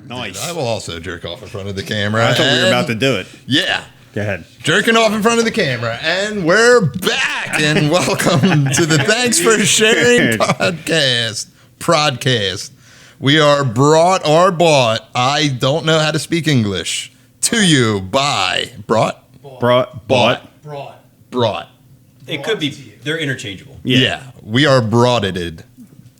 Nice. I will also jerk off in front of the camera. I thought we were about to do it. Yeah. Go ahead. Jerking off in front of the camera. And we're back. And welcome to the Thanks for Sharing podcast. We are brought or bought, I don't know how to speak English, to you by brought. It could be. They're interchangeable. Yeah. We are broughted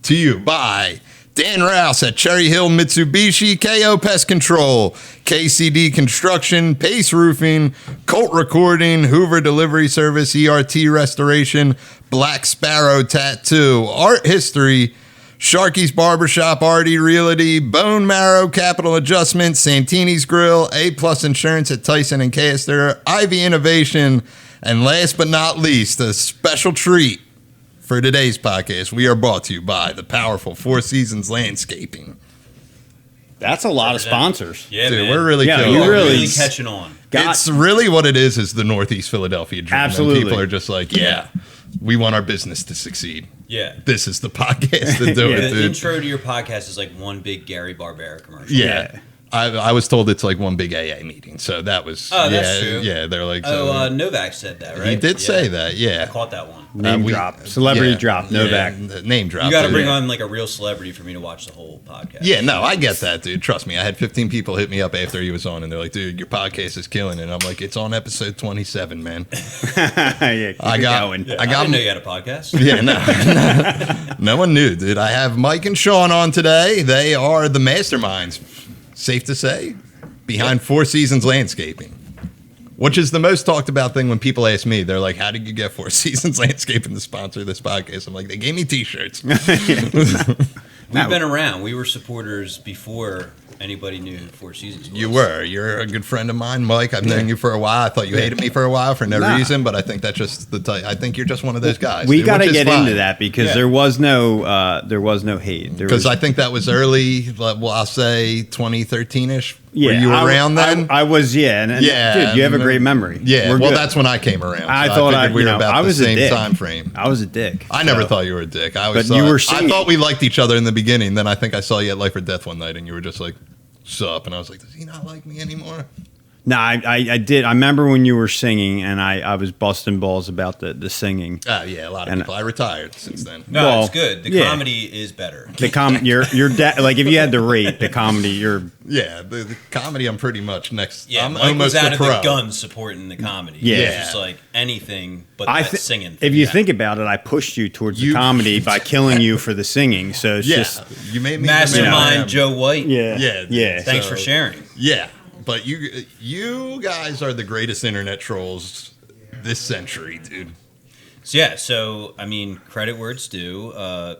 to you by Dan Rouse at Cherry Hill Mitsubishi, KO Pest Control, KCD Construction, Pace Roofing, Colt Recording, Hoover Delivery Service, ERT Restoration, Black Sparrow Tattoo, Art History, Sharky's Barbershop, Artie Realty, Bone Marrow Capital Adjustment, Santini's Grill, A-Plus Insurance at Tyson and Caster, Ivy Innovation, and last but not least, a special treat for today's podcast. We are brought to you by the powerful Four Seasons Landscaping. That's a lot of sponsors. Yeah, Dude, man. we're really Yeah, killing you it. really catching on. It's really what it is the Northeast Philadelphia dream. Absolutely. And people are just like, yeah, we want our business to succeed. Yeah. This is the podcast to do Yeah. it, The dude. intro to your podcast is like one big Gary Barbera commercial. Yeah. I was told it's like one big AA meeting, so that was that's true. Yeah, they're like, Novak said that, right? he did say that, I yeah. caught that one. Name drop. Celebrity drop. Novak. Yeah, name drop. You got to dude. bring on like a real celebrity for me to watch the whole podcast. Yeah, no, I get that, dude. Trust me. I had 15 people hit me up after he was on, and they're like, dude, your podcast is killing it. And I'm like, it's on episode 27, man. Yeah, keep I it got- going. I didn't know you had a podcast. Yeah, no one knew, dude. I have Mike and Sean on today. They are the masterminds, safe to say, behind Four Seasons Landscaping, which is the most talked about thing when people ask me. They're like, how did you get Four Seasons Landscaping to sponsor this podcast? I'm like, they gave me t-shirts. We've been around. We were supporters before anybody knew Four Seasons was. You were. You're a good friend of mine, Mike. I've known you for a while. I thought you hated me for a while for no reason, but I think that's just I think you're just one of those guys. We dude, got to which is get fine. into that because Yeah. there was no hate. There Because was, I think that was early, well, I'll say 2013-ish. yeah, Were you around then? I was, yeah. And Yeah, dude, you have a and- great memory. Yeah, We're well, good. that's when I came around. I so thought figured we were about I was the a same dick. time frame. I was a dick. I never so. thought you were a dick. I But was. you were I singing. thought we liked each other in the beginning. Then I think I saw you at Life or Death one night, and you were just like, "Sup?" And I was like, "Does he not like me anymore?" No, I did. I remember when you were singing, and I was busting balls about the singing. Yeah, a lot of And- people. I retired since then. No, Well, it's good. The yeah. comedy is better. The like if you had to rate the comedy, you're Yeah, the comedy. I'm pretty much next. Yeah, I'm Mike almost was out a of pro. the gun supporting the comedy. Yeah. It was just like anything but that singing thing. If you think about it, I pushed you towards the comedy by killing you for the singing. So it's Yeah, just you made me Mastermind Joe White. yeah, Yeah, dude. yeah. Thanks So- for sharing. Yeah, but you guys are the greatest internet trolls this century, dude. So I mean, credit where it's due.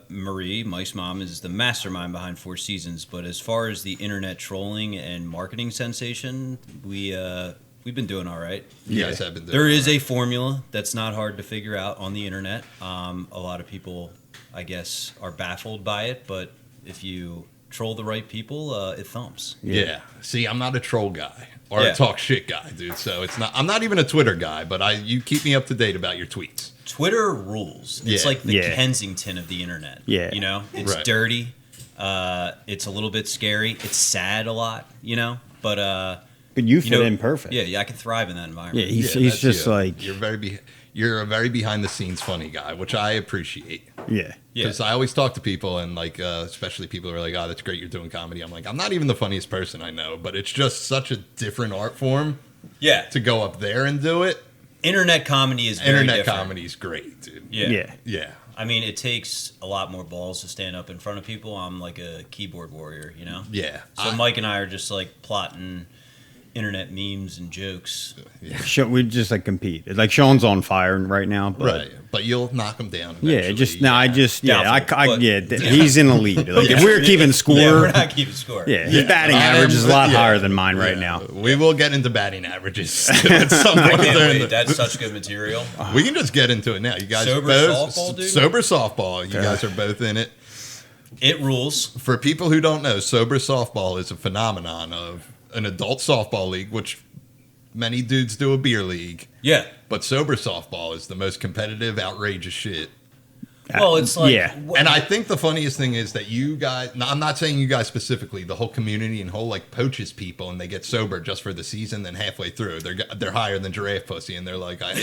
Marie, Mike's mom, is the mastermind behind Four Seasons. But as far as the internet trolling and marketing sensation, we've been doing all right. You guys have been doing There is all a formula that's not hard to figure out on the internet. A lot of people, I guess, are baffled by it. But if you troll the right people, it thumps. Yeah. See, I'm not a troll guy or Yeah. a talk shit guy, dude. So it's not. I'm not even a Twitter guy, but you keep me up to date about your tweets. Twitter rules. It's Yeah. like the Yeah. Kensington of the internet. Yeah. You know, it's Right. dirty. It's a little bit scary. It's sad a lot, you know, but But you fit know, in perfect. yeah, I can thrive in that environment. Yeah, he's that's just you. like you're a very behind the scenes funny guy, which I appreciate. yeah. Because I always talk to people and like, especially people who are like, "Oh, that's great, you're doing comedy." I'm like, I'm not even the funniest person I know, but it's just such a different art form Yeah. to go up there and do it. Internet comedy is very Internet different. comedy's great, dude. Yeah. Yeah. Yeah. I mean, it takes a lot more balls to stand up in front of people. I'm like a keyboard warrior, you know? Yeah. So Mike and I are just like plotting internet memes and jokes. We just like compete. Like Sean's on fire right now, but Right, but you'll knock him down. yeah, Eventually. Doubtful, but- he's in the lead. Like if we're keeping score, Yeah, we're not keeping score. yeah, his batting average is a lot higher than mine right Yeah. now. We will get into batting averages at some I point. can't during wait. the- That's such good material. we can just get into it now. You guys Sober both softball, dude? sober softball. You guys are both in it. It rules. For people who don't know, sober softball is a phenomenon of an adult softball league, which many dudes do a beer league. Yeah. But sober softball is the most competitive, outrageous shit Well, it's like, yeah. And I think the funniest thing is that you guys, no, I'm not saying you guys specifically, the whole community and whole like poaches people and they get sober just for the season. Then halfway through, they're higher than giraffe pussy. And they're like, I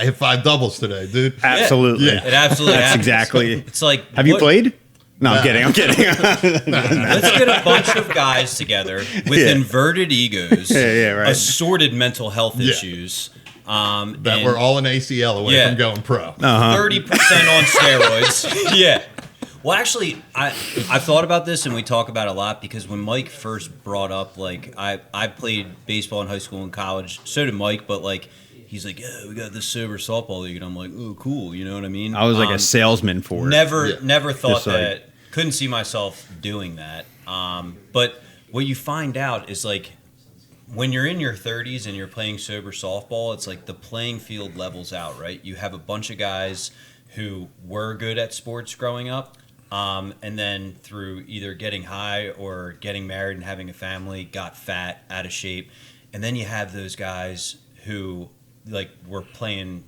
hit 5 doubles today, dude. Absolutely. Yeah. it absolutely That's happens. exactly. It's like, Have you what- played? No, Nah. I'm kidding. I'm kidding. Let's get a bunch of guys together with Yeah. inverted egos, Yeah, right. assorted mental health Yeah. issues, That and we're all an ACL away Yeah. from going pro. 30% on steroids. Yeah. Well, actually, I've thought about this, and we talk about it a lot because when Mike first brought up, like, I played baseball in high school and college. So did Mike, but like, he's like, yeah, we got this sober softball league, and I'm like, oh, cool. You know what I mean? I was like a salesman for it. Never thought Just like- that. Couldn't see myself doing that. But what you find out is like when you're in your 30s and you're playing sober softball, it's like the playing field levels out, right? You have a bunch of guys who were good at sports growing up, and then through either getting high or getting married and having a family, got fat, out of shape, and then you have those guys who like were playing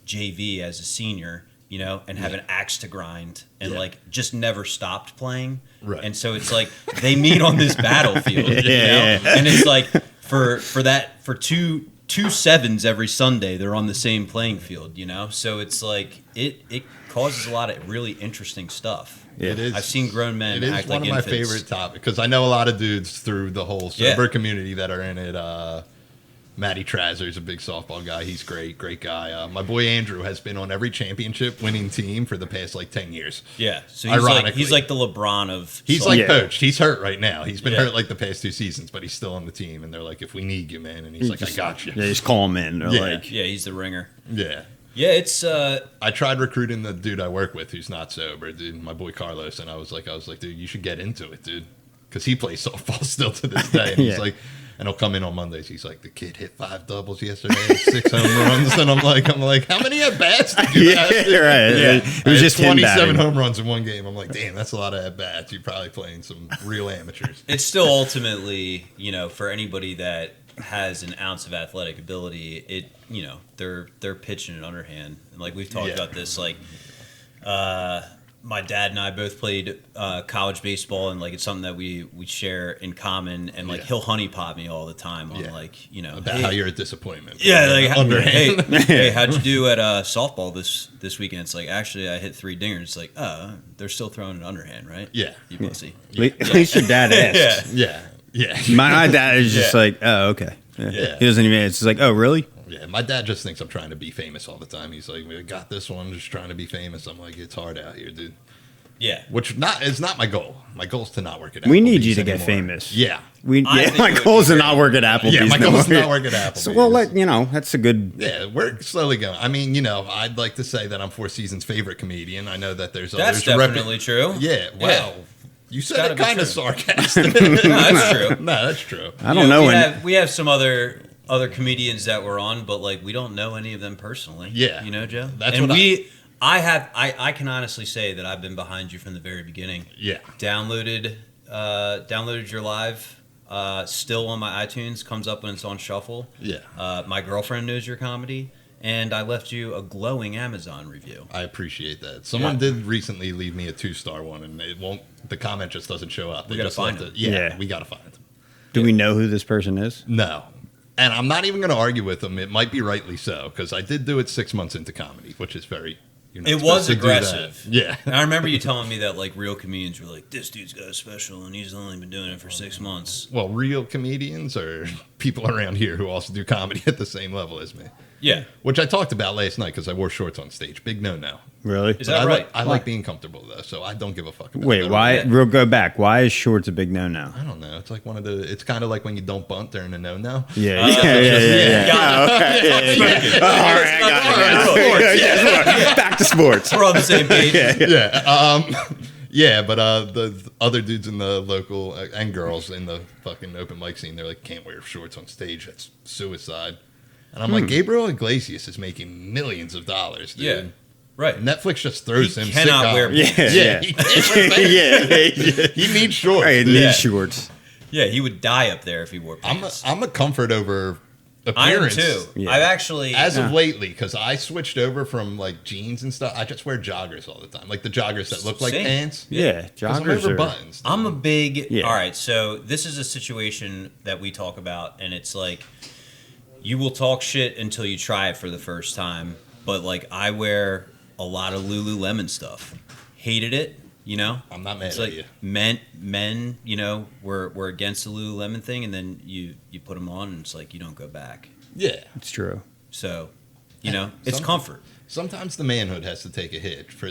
JV as a senior, you know, and have an axe to grind and Yeah. like just never stopped playing. Right. And so it's like they meet on this battlefield, you know? Yeah. And it's like for two 7s every Sunday, they're on the same playing field, you know? So it's like it causes a lot of really interesting stuff. Yeah. It is. I've seen grown men It is act one like of my infants. favorite topics because I know a lot of dudes through the whole sober community that are in it. Matty Trazer's a big softball guy. He's great guy. My boy Andrew has been on every championship winning team for the past like 10 years. Yeah. So Ironically. he's like the LeBron of He's softball. like Yeah. poached. He's hurt right now. He's been Yeah. hurt like the past 2 seasons, but he's still on the team. And they're like, if we need you, man. And he's like, I got you. They just call him in. They're Yeah. like, Yeah, he's the ringer. Yeah. Yeah, it's I tried recruiting the dude I work with who's not sober, dude, my boy Carlos, and I was like, dude, you should get into it, dude, because he plays softball still to this day. And he's Yeah. like, and he'll come in on Mondays. He's like, the kid hit 5 doubles yesterday, 6 home runs, and I'm like, how many at bats did you yeah, have? right. dude?" It I was had just him 27 batting. home runs in one game. I'm like, damn, that's a lot of at bats. You're probably playing some real amateurs. it's still ultimately, you know, for anybody that has an ounce of athletic ability, it, you know, they're pitching an underhand. And like we've talked Yeah. about this, like my dad and I both played college baseball, and like it's something that we share in common. And like Yeah. he'll honeypot me all the time on Yeah. like, you know, About hey, how you're a disappointment. yeah, like underhand. hey, how'd you do at softball this weekend? It's like, actually, I hit 3 dingers. It's like, they're still throwing an underhand, right? Yeah. You pussy. At least your dad asked. Yeah. Yeah. My dad is just Yeah. like, oh, okay. Yeah. Yeah. He doesn't even, it's just like, oh, really? Yeah, my dad just thinks I'm trying to be famous all the time. He's like, we got this one, just trying to be famous. I'm like, it's hard out here, dude. Yeah. Which is not my goal. My goal is to not work at Applebee's We need you to get anymore. famous. Yeah. I think My it would goal is be to great. not work at Applebee's. Yeah, my no goal is to more. not work at Applebee's. So, well, that's a good. Yeah, we're slowly going. I mean, you know, I'd like to say that I'm Four Seasons' favorite comedian. I know that there's That's others. definitely true. Yeah, wow. You said gotta it be kind of true. sarcastic. No, that's true. No, that's true. I don't know. We have some other comedians that were on, but like we don't know any of them personally. Yeah. You know, Joe. That's and what I can honestly say that I've been behind you from the very beginning. Yeah. Downloaded your live. Still on my iTunes, comes up when it's on shuffle. Yeah. My girlfriend knows your comedy, and I left you a glowing Amazon review. I appreciate that. Someone did recently leave me a 2-star one, and it won't. The comment just doesn't show up. They We gotta just find left them. it. Yeah, Yeah. we gotta find them. Do we know who this person is? No, and I'm not even going to argue with them. It might be rightly so because I did do it 6 months into comedy, which is very. You're not It was supposed to do that. aggressive. Yeah. And I remember you telling me that like real comedians were like, this dude's got a special, and he's only been doing it for 6 months. Well, real comedians are people around here who also do comedy at the same level as me, Yeah. which I talked about last night because I wore shorts on stage. Big no. Really? Is that I right? I like being comfortable though, so I don't give a fuck about Wait, that. why? Yeah. We'll go back. Why is shorts a big no-no? I don't know. It's like one of the. It's kind of like when you don't bunt during a no. Yeah, yeah, yeah. Got it. Oh, okay. Yeah. All right, I got it. Yeah, back to sports. We're on the same page. Yeah, but the other dudes in the local and girls in the fucking open mic scene, they're like, can't wear shorts on stage. That's suicide. And I'm like, Gabriel Iglesias is making millions of dollars, dude. Yeah. Right. Netflix just throws He him cannot sitcoms. wear- Yeah. He can't wear pants. Yeah. He needs shorts. Right, dude. these Yeah. shorts. Yeah, he would die up there if he wore I'm pants. a comfort over I am appearance. too. Yeah. I've actually As of lately, because I switched over from like jeans and stuff, I just wear joggers all the time, like the joggers that look like Same. pants. Yeah, 'Cause I'm joggers over are. buttons. dude. I'm a big. Yeah. All right, so this is a situation that we talk about, and it's like you will talk shit until you try it for the first time. But like, I wear a lot of Lululemon stuff. Hated it, you know. I'm not mad It's at like you. men, you know, we're against the Lululemon thing, and then you put them on, and it's like you don't go back. Yeah. It's true. So, you know, it's Some- comfort. Sometimes the manhood has to take a hit for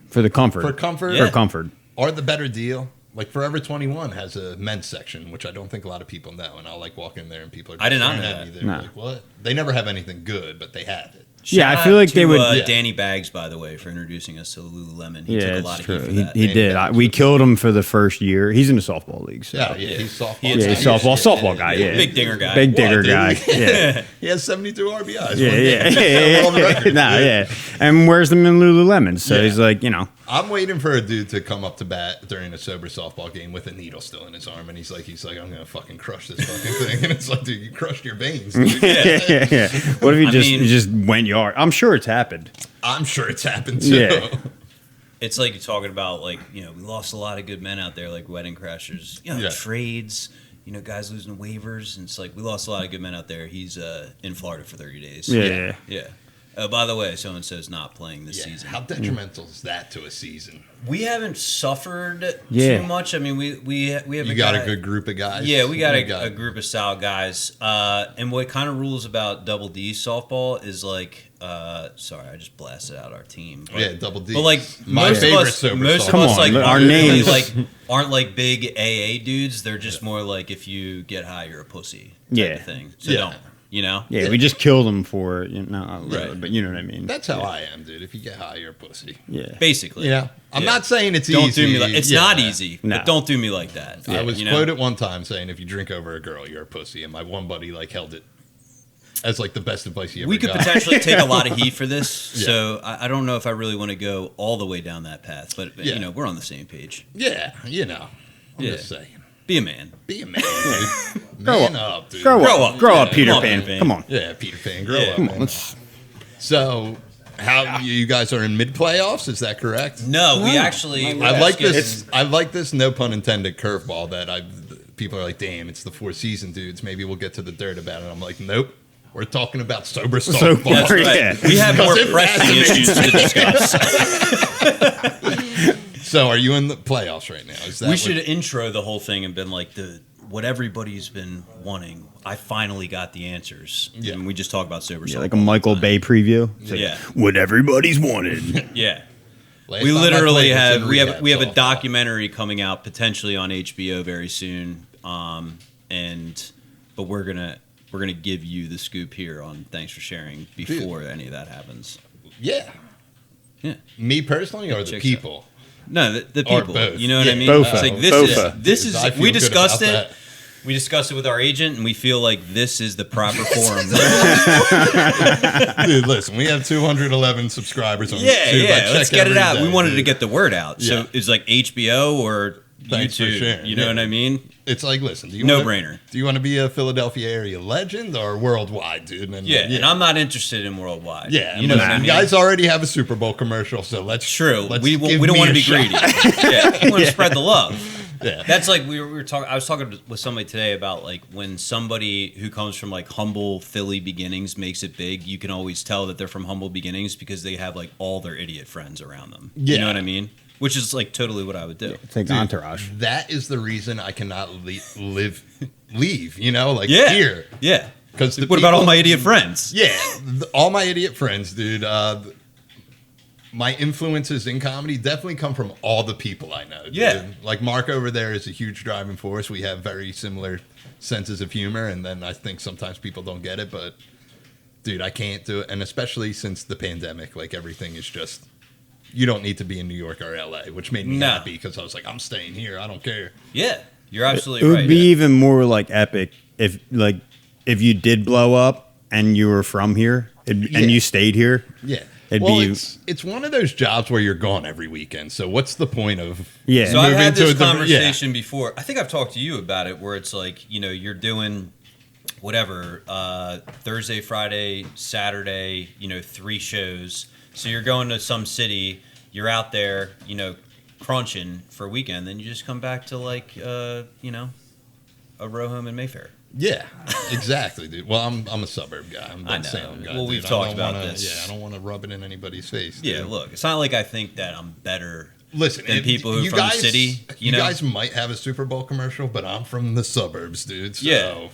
For the comfort. comfort. Yeah. For comfort. Or the better deal. Like Forever 21 has a men's section, which I don't think a lot of people know. And I'll like walk in there and people are I did not staring know at me. that. They're No. like, what? They never have anything good, but they have it. Yeah, I Shout feel out like they to, would- Yeah. Danny Bags, by the way, for introducing us to Lululemon. He Yeah, took a it's lot of true. heat for He, that. he Danny did. Bags We was- killed him for the first year. He's in the softball league. So. Yeah, Yeah. he's softball. He is- Yeah, he's softball guy. Yeah, Big dinger guy. Big What, digger dude? guy. Yeah, He has 72 RBIs. yeah, One yeah, game. yeah, On the record, Nah, dude. yeah. And wears them in Lululemon. So Yeah. he's like, you know, I'm waiting for a dude to come up to bat during a sober softball game with a needle still in his arm, and he's like, I'm gonna fucking crush this fucking thing, and it's like, dude, you crushed your veins. dude. yeah. What if he I just mean- he just went yard? I'm sure it's happened. I'm sure it's happened too. Yeah. It's like you're talking about, like, you know, we lost a lot of good men out there, like Wedding Crashers, you know, Yeah. trades, you know, guys losing waivers. And it's like, we lost a lot of good men out there. He's in Florida for 30 days. Yeah. Yeah. By the way, so and so's not playing this Yeah, season. how detrimental is that to a season? We haven't suffered Yeah. too much. I mean, we have You got a good group of guys. Yeah, we got You a group of solid guys. And what kind of rules about Double D softball is like, sorry, I just blasted out our team. But, Yeah, Double D. But like My most favorite of us, sober most of Come us on, like our aren't really, names. like aren't like big AA dudes. They're just more like if you get high, you're a pussy. Type Yeah. of thing. So Yeah. don't. You know. Yeah, we just killed him for not really, Right. but you know what I mean. That's how I am, dude. If you get high, you're a pussy. Yeah. Basically. You know, I'm Yeah. not saying it's Don't easy. do me like it's Yeah. not easy. No. But don't do me like that. I was you know? quoted one time saying, "If you drink over a girl, you're a pussy." And my one buddy like held it as like the best advice he ever We could got. potentially take a lot of heat for this, Yeah. so I don't know if I really want to go all the way down that path. But Yeah. you know, we're on the same page. Yeah, you know. I'm Yeah. just saying. Be a man. Be a man, dude. Grow Man up, dude. Grow Grow up. up. Grow Yeah, up, Peter come on, Pan. Peter Pan. Come on. Yeah, Peter Pan, grow Yeah. up. Come man. on. Let's. So, how you guys are in mid playoffs? Is that correct? No, we actually. I like it's- this. I like this. No pun intended. Curveball that people are like, damn, it's the four season dudes. Maybe we'll get to the dirt about it. I'm like, nope. We're talking about sober softball. That's right. Yeah. We have more Because it pressing issues to discuss. So, are you in the playoffs right now? Is that We what- should intro the whole thing and been like what everybody's been wanting. I finally got the answers. Yeah. And we just talk about sober Yeah, softball like a Michael all the Bay preview. It's like, Yeah. What everybody's wanted. time. Yeah. Last We time I literally played was have in we have rehab we have a softball. documentary coming out potentially on HBO very soon. But we're gonna give you the scoop here on thanks for sharing before any of that happens. Yeah. Yeah. Me personally, or the Check people? No, the Or people. both. You know what Yeah, I mean? both. It's like Both. this Dude, is I feel we good discussed about it. that. We discussed it with our agent, and we feel like this is the proper forum. Dude, listen, we have 211 subscribers on Yeah, YouTube. I yeah. check Let's get it every out. day, We wanted to dude. get the word out. So Yeah. it's like HBO or Thanks for YouTube. sharing. You know Yeah. what I mean? It's like, listen, do you No wanna- brainer. Do you want to be a Philadelphia area legend or worldwide, dude? And, Yeah, and I'm not interested in worldwide. yeah, you know what I mean. You guys already have a Super Bowl commercial, so let's True. Let's We give don't me want to a be shot. greedy. Yeah, we want to spread the love. Yeah, That's like we were talking. I was talking with somebody today about like when somebody who comes from like humble Philly beginnings makes it big. You can always tell that they're from humble beginnings because they have like all their idiot friends around them. You Yeah. know what I mean? Which is like totally what I would do. It's like Dude, Entourage. that is the reason I cannot leave. You know, like Yeah. here. Yeah. 'Cause the What about all people- my idiot friends? Yeah, all my idiot friends, dude. My influences in comedy definitely come from all the people I know. Dude. Yeah. Like Mark over there is a huge driving force. We have very similar senses of humor, and then I think sometimes people don't get it, but dude, I can't do it. And especially since the pandemic, like everything is just, you don't need to be in New York or LA, which made me No. happy because I was like, I'm staying here. I don't care. Yeah. You're It absolutely would right. be even more like epic if you did blow up and you were from here and Yeah. you stayed here. Yeah. It'd well, be- it's one of those jobs where you're gone every weekend. So what's the point of Yeah. So I've moving had to this a different- conversation before. I think I've talked to you about it, where it's like, you know, you're doing whatever, Thursday, Friday, Saturday, 3 shows. So you're going to some city, you're out there, crunching for a weekend, then you just come back to like, a row home in Mayfair. Yeah, exactly, dude. Well, I'm a suburb guy. I'm I that know. Salem guy. Well, we've dude. talked I don't about wanna- this. Yeah, I don't want to rub it in anybody's face. Yeah, dude. look, it's not like I think that I'm better Listen, than people who are you from guys, the city. You guys might have a Super Bowl commercial, but I'm from the suburbs, dude. So. Yeah.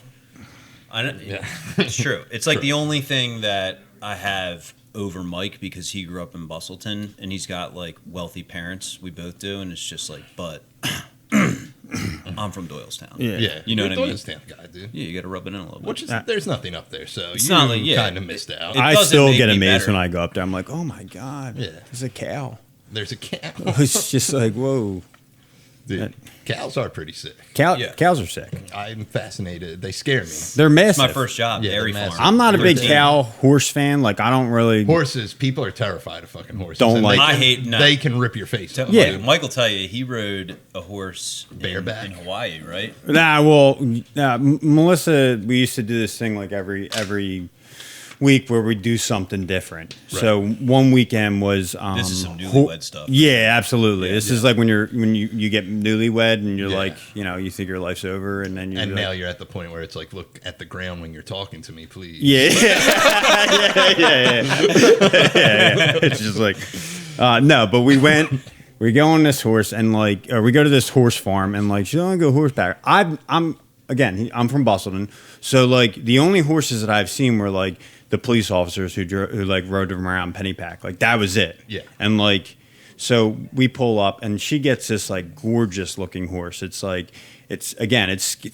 I know, Yeah. it's true. It's like True. the only thing that I have over Mike because he grew up in Bustleton and he's got like wealthy parents. We both do, and it's just like, but I'm from Doylestown. Yeah. Yeah, You know you're what a I mean? Doylestown guy, dude. Yeah, you got to rub it in a little bit. Which is there's nothing up there, so It's you not like- yeah. kind of missed out. It I doesn't still make get me amazed better. when I go up there. I'm like, oh my god, Yeah. there's a cow. There's a cow, It's just like, whoa. dude. Cows are pretty sick. Yeah. Cows are sick. I'm fascinated. They scare me. They're massive. It's my first job, Yeah, dairy they're farm. massive. I'm not a big 13. cow horse fan. Like I don't really. Horses, people are terrified of fucking horses. Don't and like- they I can- hate- no. They can rip your face off. Yeah. Mike will tell you he rode a horse Bareback? in Hawaii, right? Nah, well, Melissa, we used to do this thing like every week where we do something different. Right. So one weekend was This is some newlywed stuff. Yeah, absolutely. Yeah, This is like when you get newlywed and you're Yeah. like, you think your life's over, and then you're And like, now you're at the point where it's like, look at the ground when you're talking to me, please. yeah, yeah. It's just like, no, but we go on this horse and like, or we go to this horse farm and like, she's only go horseback. I'm from Bustleton, so like the only horses that I've seen were like the police officers who like rode them around Pennypack. Like that was it. Yeah. And like, so we pull up and she gets this like gorgeous looking horse. It's like, it's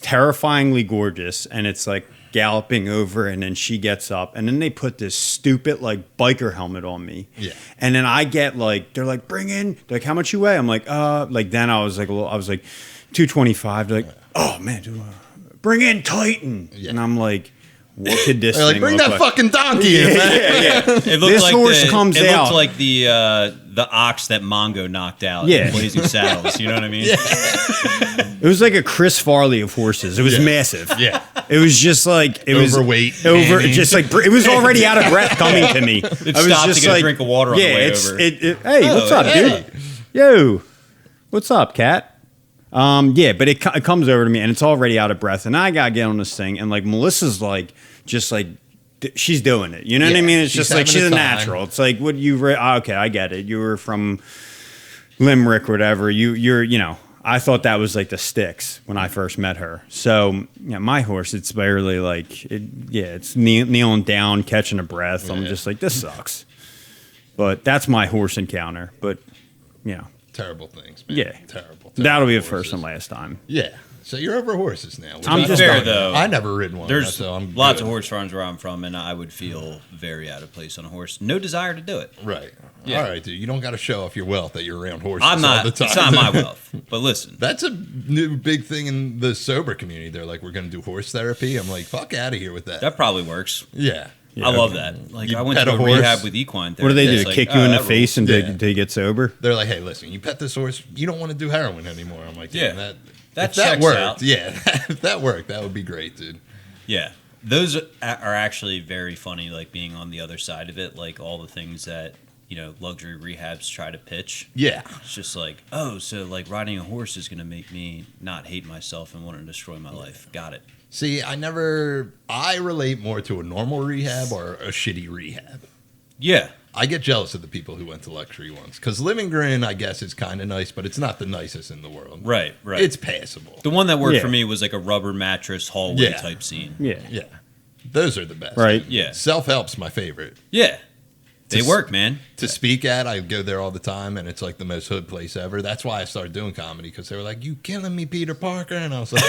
terrifyingly gorgeous, and it's like galloping over, and then she gets up, and then they put this stupid like biker helmet on me. Yeah. And then I get like, they're like, they're like, how much you weigh? I'm like, then I was like 225. They're like, oh man, dude, bring in Titan. Yeah. And I'm like, what could this They're like, thing bring look that like? fucking donkey in, man. It looked This like horse comes it out. looked like the ox that Mongo knocked out Yeah. in Blazing Saddles. You know what I mean? It was like a Chris Farley of horses. It was Yeah. massive. Yeah. It was just like it Overweight, was over. panty. Just like it was already out of breath coming to me. It I was stopped just to get like, a drink of water on the way over. Hey, what's up, hey. dude? Yo, what's up, cat? Yeah, but it comes over to me and it's already out of breath, and I gotta get on this thing, and like Melissa's like just like she's doing it. You know what I Yeah, mean? It's she's just like having she's a a time. natural. It's like what okay, I get it. You were from Limerick or whatever. You're I thought that was like the sticks when I first met her. So yeah, my horse, it's barely like it's kneeling down, catching a breath. I'm Yeah. just like, this sucks. But that's my horse encounter. But Terrible things, man. Yeah. Terrible. that'll be the horses. first and last time. Yeah. So you're over horses now. which I'm is just fair, fine. though. I never ridden one. There's so I'm lots good. of horse farms where I'm from, and I would feel very out of place on a horse. No desire to do it. Right. Yeah. All right, dude. You don't got to show off your wealth that you're around horses I'm all not. the time. It's not my wealth. But listen, That's a new big thing in the sober community. They're like, we're going to do horse therapy. I'm like, fuck out of here with that. that probably works. Yeah. Yeah, I love that. Like You I went pet to a a horse. rehab with equine therapy. What do they do? It's like, Kick you in the that face rules. until Yeah. you get sober? They're like, hey, listen, you pet this horse, you don't want to do heroin anymore. I'm like, Yeah. that That if that checks worked, out. yeah, if that worked, that would be great, dude. Yeah, those are actually very funny. Like being on the other side of it, like all the things that luxury rehabs try to pitch. Yeah. It's just like, oh, so like riding a horse is going to make me not hate myself and want to destroy my life. Got it. See, I relate more to a normal rehab or a shitty rehab. Yeah. I get jealous of the people who went to luxury ones because Living Grin, I guess, is kind of nice, but it's not the nicest in the world. Right. It's passable. The one that worked Yeah. for me was like a rubber mattress hallway Yeah. type scene. Yeah. Yeah. Those are the best. Right. Yeah. Self-help's my favorite. Yeah. They Just- work, man. To speak at, I go there all the time, and it's like the most hood place ever. That's why I started doing comedy, because they were like, "You killing me, Peter Parker," and I was like,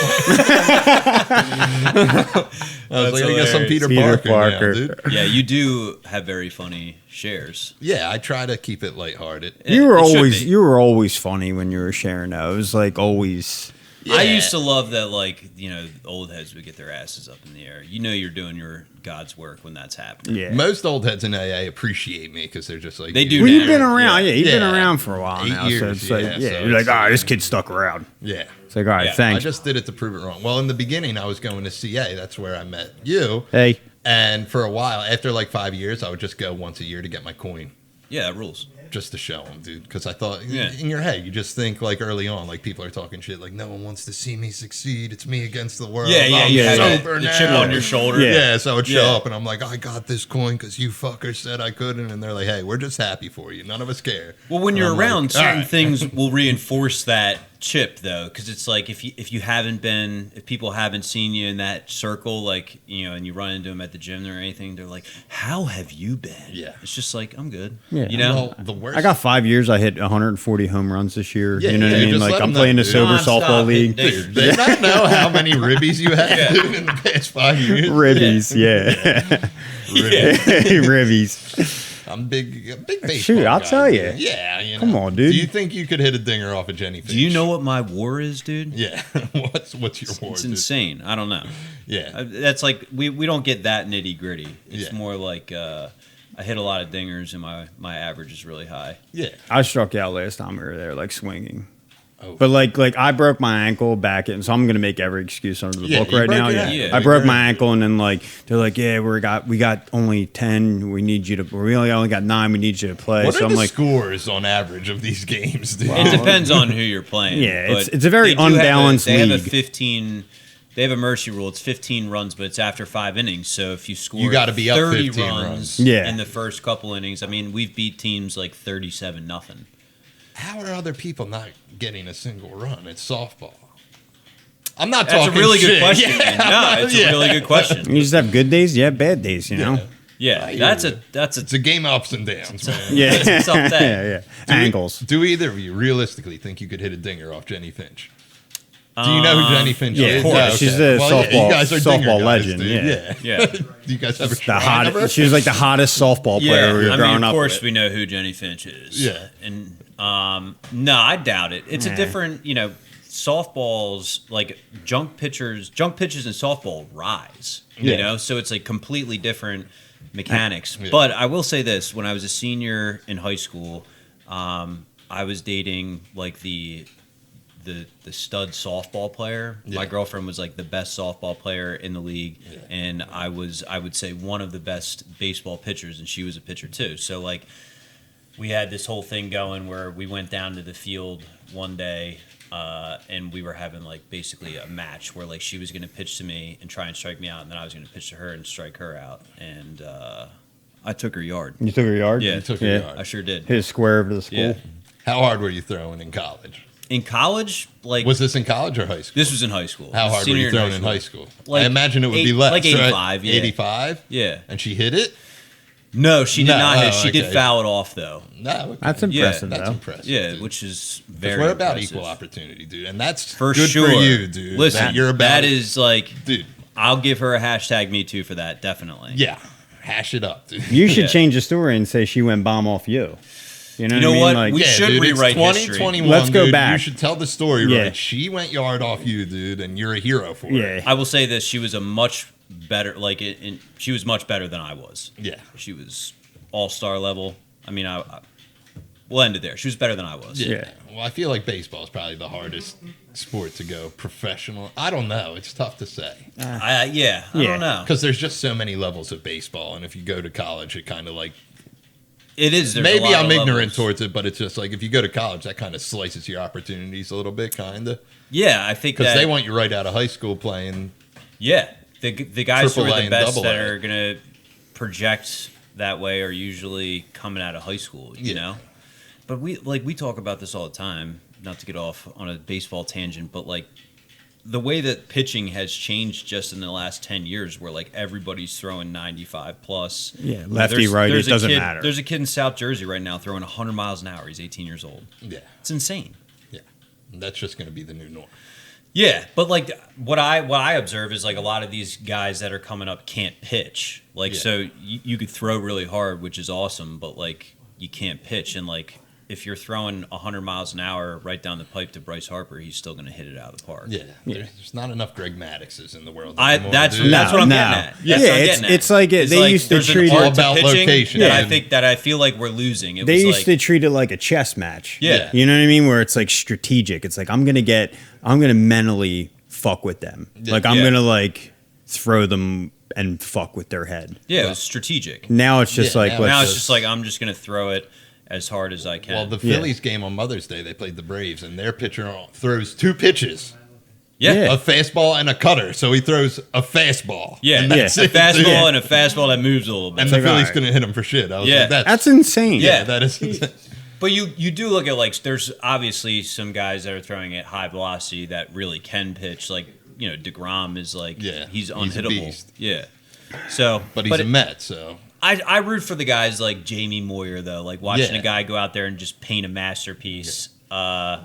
"I guess I'm Peter, Peter Parker, Parker. now, dude." Yeah, you do have very funny shares. Yeah, I try to keep it lighthearted. It should be. You were always funny when you were sharing. Though. It was like always. I Yeah. used to love that, like, old heads would get their asses up in the air. You're doing your God's work when that's happening. Yeah. Most old heads in AA appreciate me because they're just like They do Well, you've now. been around. Yeah, you've been Yeah. around for a while 8 now. So years, it's like, yeah, yeah, so you're like, it's- this kid stuck around. Yeah. It's like, all right, Yeah, I thanks. just did it to prove it wrong. Well, in the beginning, I was going to CA. That's where I met you. Hey, And for a while, after like 5 years, I would just go once a year to get my coin. Yeah, that rules. Just to show them, dude. Because I thought, Yeah. in your head, you just think like early on, like people are talking shit, like no one wants to see me succeed. It's me against the world. Yeah, I'm you had sober the now. chip on your shoulder. Yeah. Yeah, so I would show Yeah. up and I'm like, I got this coin because you fuckers said I couldn't. And they're like, hey, we're just happy for you. None of us care. Well, when And you're I'm like, around, all certain right. things will reinforce that chip, though, because it's like if people haven't seen you in that circle, like and you run into them at the gym or anything, they're like, "How have you been?" Yeah. it's just like I'm good. Yeah. Well, the worst. I got 5 years. I hit 140 home runs this year. Yeah, you know what I yeah, mean? just Like let I'm them know, playing the dude. sober Nonstop softball league. hitting Dude, they not know how many ribbies you had Yeah. dude, in the past 5 years. Ribbies, yeah. Ribbies. I'm a big baseball Shoot, I'll guy, tell dude. you. Yeah, Come on, dude. Do you think you could hit a dinger off of Jenny Finch? Do you know what my war is, dude? Yeah. what's your award? It's dude? insane. I don't know. Yeah. That's like we don't get that nitty gritty. It's Yeah. more like I hit a lot of dingers and my average is really high. Yeah. I struck out last time we were there, like swinging. Oh. But like I broke my ankle back in, so I'm gonna make every excuse under the Yeah, book you right broke now. your Yeah. ankle. Yeah. I broke my ankle, and then like they're like, yeah, we got only 10. We need you to. We only got 9. We need you to play. What so are I'm the like, scores on average of these games, dude? It depends on who you're playing. Yeah, but it's a very they do have unbalanced They have a league. 15. They have a mercy rule. It's 15 runs, but it's after 5 innings. So if you score You gotta be up 30 15 runs runs. Yeah. in the first couple innings, I mean, we've beat teams like 37-0. How are other people not getting a single run? It's softball. I'm not That's a talking really good shit. question. Yeah, man. I'm No, not- it's yeah. a really good question. you just have good days. Yeah, bad days. You know. Yeah, hear that's you. a It's a game of ups and downs, man. Yeah. It's up there. yeah. Angles. Do either of you realistically think you could hit a dinger off Jenny Finch? Do you know who Jenny Finch yeah, is? of course. No, okay. She's a Well, yeah, softball- you guys are dinger softball guys, legend, dude. yeah. Yeah. Do you guys have a The shrine of her? hot. She was like the hottest softball player we were I growing mean, of up course with. we know who Jenny Finch is. Yeah. And no, I doubt it. It's a different, softballs like junk pitches in softball rise. Yeah. So it's like completely different mechanics. Yeah. But I will say this: when I was a senior in high school, I was dating like the stud softball player. Yeah. My girlfriend was like the best softball player in the league, Yeah. and I would say one of the best baseball pitchers, and she was a pitcher too. So like we had this whole thing going where we went down to the field one day, and we were having like basically a match where like she was going to pitch to me and try and strike me out, and then I was going to pitch to her and strike her out, and I took her yard. You took her yard. Yeah. You took Yeah. her yard. I sure did. Hit a square over the school. Yeah. How hard were you throwing in college? In college, like Was this in college or high school? this was in high school. How hard Senior were you in throwing in high school? Like I imagine it would be eight- less. like right? 85, yeah. 85? Yeah. And she hit it? No, she did No, not hit. oh, She did okay. foul it off though. No. Okay. That's impressive, That's though. impressive. Yeah, dude. which is 'Cause very. we're about impressive. equal opportunity, dude. And that's For good sure. for you, dude. Listen, that you're about that it. is like, Dude, I'll give her a hashtag me too for that. Definitely. yeah. Hash it up, dude. You should Yeah. change the story and say she went bomb off you. You know, You know what I mean? what? Like, We should dude, rewrite it's history. 2021. Let's go dude. back. You should tell the story Yeah. right. She went yard off you, dude, and you're a hero for yeah. it. I will say this: she was a much better, she was much better than I was. Yeah. She was all-star level. I mean, we'll end it there. She was better than I was. Yeah. Well, I feel like baseball is probably the hardest sport to go professional. I don't know. It's tough to say I Yeah. don't know. because there's just so many levels of baseball, and if you go to college, it kind of like It is. There's a maybe lot I'm of ignorant levels. towards it, but it's just like if you go to college, that kind of slices your opportunities a little bit, kind of Yeah, I think because that they want you right out of high school playing. Yeah, the guys who are AAA the and best AA. that are gonna project that way are usually coming out of high school. You Yeah. know, but we talk about this all the time. Not to get off on a baseball tangent, but like the way that pitching has changed just in the last 10 years, where like everybody's throwing 95 plus. Yeah, lefty, righty, it a doesn't kid- matter. There's a kid in South Jersey right now throwing 100 miles an hour. He's 18 years old. Yeah, It's insane. yeah, that's just going to be the new norm. Yeah, but like what I observe is like a lot of these guys that are coming up can't pitch. Like Yeah. so you could throw really hard, which is awesome, but like you can't pitch, and like if you're throwing 100 miles an hour right down the pipe to Bryce Harper, he's still going to hit it out of the park. Yeah, there's not enough Greg Maddoxes in the world. That's dude. what I'm getting at. No. That's Yeah, what I'm getting at. it's like they used to there's an treat art it all about to pitching location. that Yeah. I think that I feel like we're losing. It They was used like, to treat it like a chess match. Yeah. You know what I mean? Where it's like strategic. It's like I'm gonna mentally fuck with them. Like I'm Yeah. gonna like throw them and fuck with their head. yeah, it was strategic. Now it's just Yeah, like now let's Now it's just- just like I'm just going to throw it as hard as I can. Well, the Yeah. Phillies game on Mother's Day, they played the Braves, and their pitcher throws 2 pitches, yeah. Yeah. a fastball and a cutter. So he throws a fastball. Yeah, And a that's it, fastball dude. and a fastball that moves a little bit. And the like, Phillies all right. couldn't hit him for shit. I was Yeah. like, that's insane. Yeah. that is. But you do look at like there's obviously some guys that are throwing at high velocity that really can pitch. Like DeGrom is like Yeah, he's he's a unhittable. beast. Yeah. So, But he's a Met, so. I root for the guys like Jamie Moyer though, like watching Yeah. a guy go out there and just paint a masterpiece. Yeah.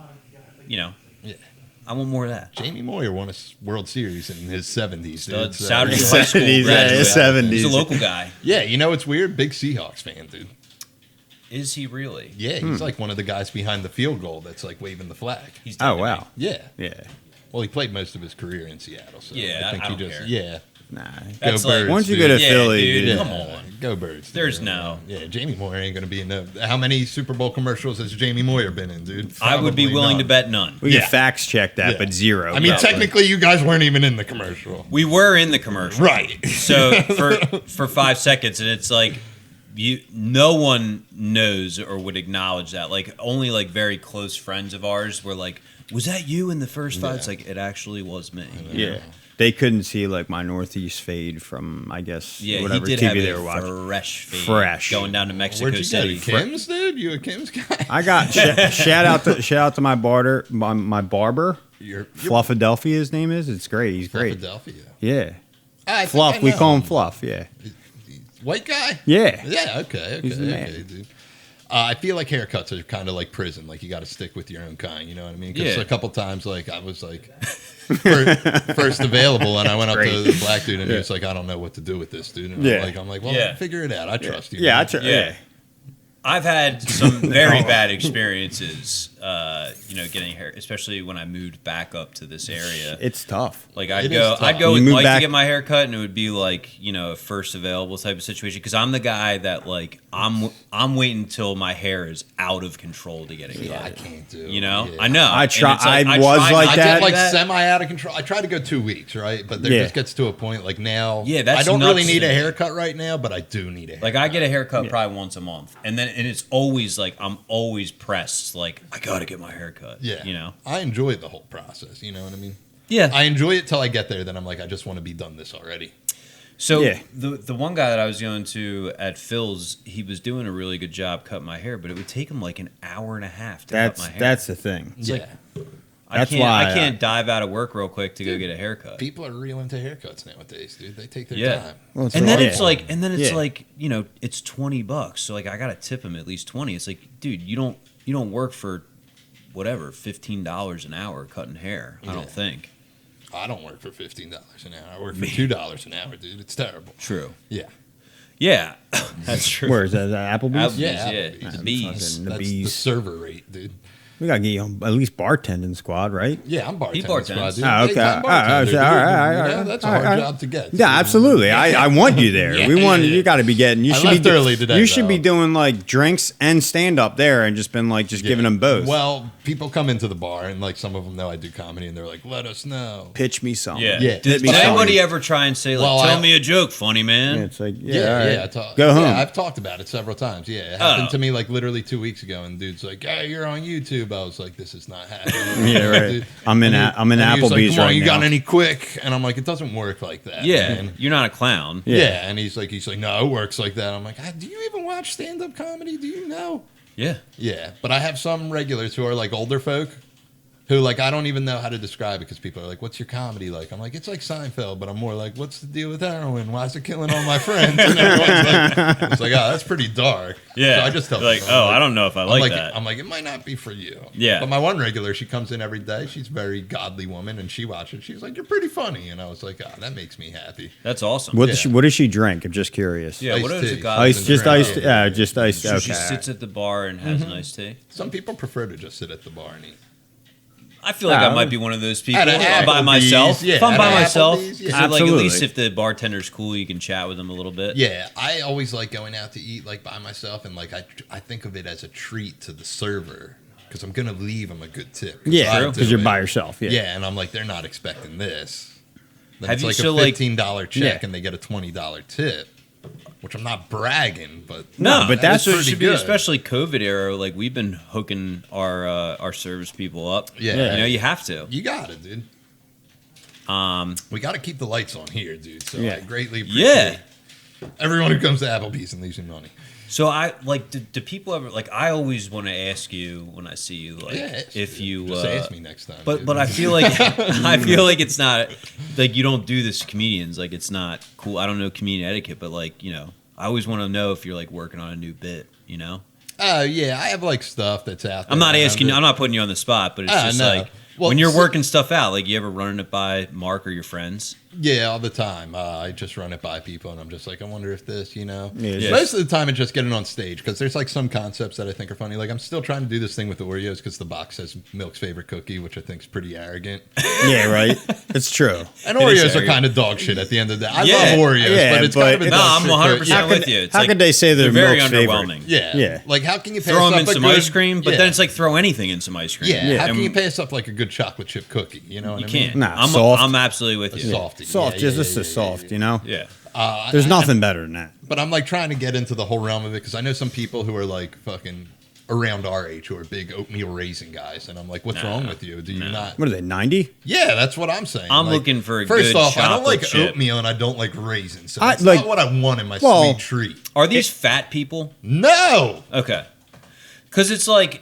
I want more of that. Jamie Moyer won a World Series in his 70s. Stud Dude, so- Saturday high school 70s, yeah, graduate. 70s. He's a local guy. Yeah, you know it's weird? Big Seahawks fan, dude. Is he really? Yeah, he's like one of the guys behind the field goal that's like waving the flag. He's Oh dead to wow. me. Yeah. Yeah. Well, he played most of his career in Seattle, so Yeah, I think I he don't just care. yeah. Nah. That's Go like Birds, Once you dude. go to Yeah, Philly, dude, dude. come on. Go Birds. dude. There's no- Yeah, Jamie Moyer ain't going to be in no. How many Super Bowl commercials has Jamie Moyer been in, dude? I would be Probably willing none. to bet none. We Yeah. can fax check that, Yeah. but zero. I mean, probably. technically, you guys weren't even in the commercial. We were in the commercial. Right. So for 5 seconds, and it's like no one knows or would acknowledge that. Like only like very close friends of ours were like, "Was that you in the first 5?" Yeah. It's like it actually was me. Yeah. They couldn't see like my northeast fade from I guess Yeah, whatever he did TV have they a were watching. fresh Fresh. going down to Mexico Where'd you City. go? Kim's, dude? You a Kim's guy? I got shout out to my barber, my barber. You're Fluffadelphia, his name is. It's great. He's great. Philadelphia. Yeah. I think Fluff. I We know call him Fluff. Yeah. White guy? Yeah. Yeah, okay, He's the man. okay, dude. I feel like haircuts are kind of like prison. Like you got to stick with your own kind. You know what I mean? Because Yeah. a couple times, like I was like first available, and I went up to Great. the black dude, and he was like, "I don't know what to do with this, dude." And Yeah. I'm like, "Well, Yeah. figure it out. I trust you." Yeah. man." Yeah. I've had some very bad experiences, getting hair, especially when I moved back up to this area. It's tough. Like It I'd is go tough. with You move Mike back- to get my hair cut, and it would be like a first available type of situation because I'm the guy that like I'm waiting until my hair is out of control to get it Yeah, I cut. can't do. You know, yeah. I know. I And try- it's like, I was try like not I to that. get do like that. semi out of control. I try to go 2 weeks, right? But there Yeah. just gets to a point like now. Yeah, that's I don't really nuts need to a me. haircut right now, but I do need a haircut. Like I get a haircut probably once a month, and it's always like I'm always pressed. Like I gotta get my hair cut. Yeah. you know. I enjoy the whole process. You know what I mean? Yeah. I enjoy it till I get there. Then I'm like, I just want to be done this already. So Yeah. the one guy that I was going to at Phil's, he was doing a really good job cutting my hair, but it would take him like an hour and a half to cut my hair. That's the thing. It's like, That's I can't, why I can't dive out of work real quick to go get a haircut. People are real into haircuts nowadays, dude. They take their Yeah. time. Well, it's And then all- it's like, Yeah. it's $20. So like, I gotta tip him at least 20. It's like, dude, you don't work for whatever $15 an hour cutting hair. I Yeah. don't think. I don't work for $15 an hour. I work for $2 an hour, dude. It's terrible. True. Yeah. Yeah, that's true. Where is that? Is that Applebee's? Applebee's, Yeah, yeah, Applebee's. the bees. The That's the bees. server rate, dude. We gotta get you on at least bartending squad, right? Yeah, I'm bartending. He bartends. squad, dude. Oh, okay. Daytime All right, bartender, dude. all right, all You right, know, that's a all hard right. job to get. Yeah, absolutely. I want you there. Yeah, We want yeah, yeah. you. Got to be getting. You I should left be early today, You should be though. doing like drinks and stand up there, and just been like giving them both. Well, people come into the bar, and like some of them know I do comedy, and they're like, "Let us know." pitch me something. Yeah. Yeah. Did But- anybody ever try and say like, Well, tell I- me a joke, funny man? Yeah, it's like Yeah, yeah, all right. yeah. I talk, Go home. Yeah, I've talked about it several times. Yeah, it happened Oh. to me like literally 2 weeks ago, and dude's like, "Yeah, you're on YouTube." I was like, "This is not happening." Yeah, right. Dude. I'm in And I'm in and he was like, Applebee's "Come on, right you got now. any quick?" And I'm like, "It doesn't work like that." Yeah, man." you're not a clown. Yeah. Yeah. And he's like, "No, it works like that." I'm like, "Do you even watch stand up comedy? Do you know?" Yeah. Yeah, but I have some regulars who are like older folk who like I don't even know how to describe it because people are like, "What's your comedy like?" I'm like, "It's like Seinfeld," but I'm more like, "What's the deal with heroin? Why is it killing all my friends?" And everyone's like, "It's like, oh, that's pretty dark." Yeah. So I just tell You're like, people, oh, I'm I don't know if I like that. I'm like, it might not be for you. Yeah. But my one regular, she comes in every day. She's a very godly woman, and she watches. She's like, "You're pretty funny," and I was like, "Oh, that makes me happy." That's awesome. What, Yeah. what does she drink? I'm just curious. Yeah, what Iced is a tea. guy? Ice, just drink. iced. Yeah, just iced. So Okay. she sits at the bar and has an iced tea. Some people prefer to just sit at the bar and eat. I feel like I Oh. might be one of those people. At an If I'm by Applebee's, myself. yeah, If I'm at by an myself, Applebe's, so yeah. like at Absolutely. least if the bartender's cool, you can chat with him a little bit. Yeah, I always like going out to eat like by myself, and like I think of it as a treat to the server because I'm gonna leave them a good tip. 'Cause Yeah, I do because you're it. by yourself. Yeah. Yeah, and I'm like, they're not expecting this. Then Have it's you like still, a like- $15 check, Yeah. and they get a $20 tip, which I'm not bragging, but No, but that's what it pretty should be, good. especially COVID era. Like we've been hooking our service people up. Yeah. You know, you have to. you got it, dude. We got to keep the lights on here, dude. So Yeah. I greatly appreciate Yeah. everyone who comes to Applebee's and leaves me money. So I like. Do people ever like? I always want to ask you when I see you, like, Yeah, if you just ask me next time. But dude. but I feel like I feel like it's not like you don't do this to comedians. Like it's not cool. I don't know comedian etiquette, but like I always want to know if you're like working on a new bit. You know, Oh yeah, I have like stuff that's out there. I'm not asking. around I'm not putting you on the spot, but it's Ah, just no. like Well, when you're so- working stuff out. Like you ever running it by Mark or your friends? Yeah, all the time. I just run it by people, and I'm just like, I wonder if this, Yeah. Most of the time, it's just getting on stage because there's like some concepts that I think are funny. Like I'm still trying to do this thing with the Oreos because the box says Milk's favorite cookie, which I think is pretty arrogant. Yeah, right. It's true. And It is Oreos are arrogant. kind of dog shit at the end of the day. I Yeah. love Oreos, Yeah, but it's but kind of a it's- No, dog I'm shit 100% cookie. with you. It's how like, could they say they're very Milk's favorite? underwhelming? Yeah. Yeah. Like how can you pass Throw up them in a some good, ice cream, but yeah. then it's like throw anything in some ice cream. yeah. How And can you pass up like a good chocolate chip cookie? You know what You I mean? can't. Nah, I'm soft. I'm absolutely with A you. softie. Soft, Yeah, just yeah, this yeah, is yeah, soft. You know. Yeah. There's nothing better than that. But I'm like trying to get into the whole realm of it because I know some people who are like fucking around our age who are big oatmeal raisin guys, and I'm like, what's wrong with you? Do you not? What are they? 90? Yeah, that's what I'm saying. I'm Like, looking for a first good off, I don't chocolate like chip. oatmeal and I don't like raisins, so I that's like- not what I want in my well- sweet treat. Are these fat people? No, Okay. Because it's like,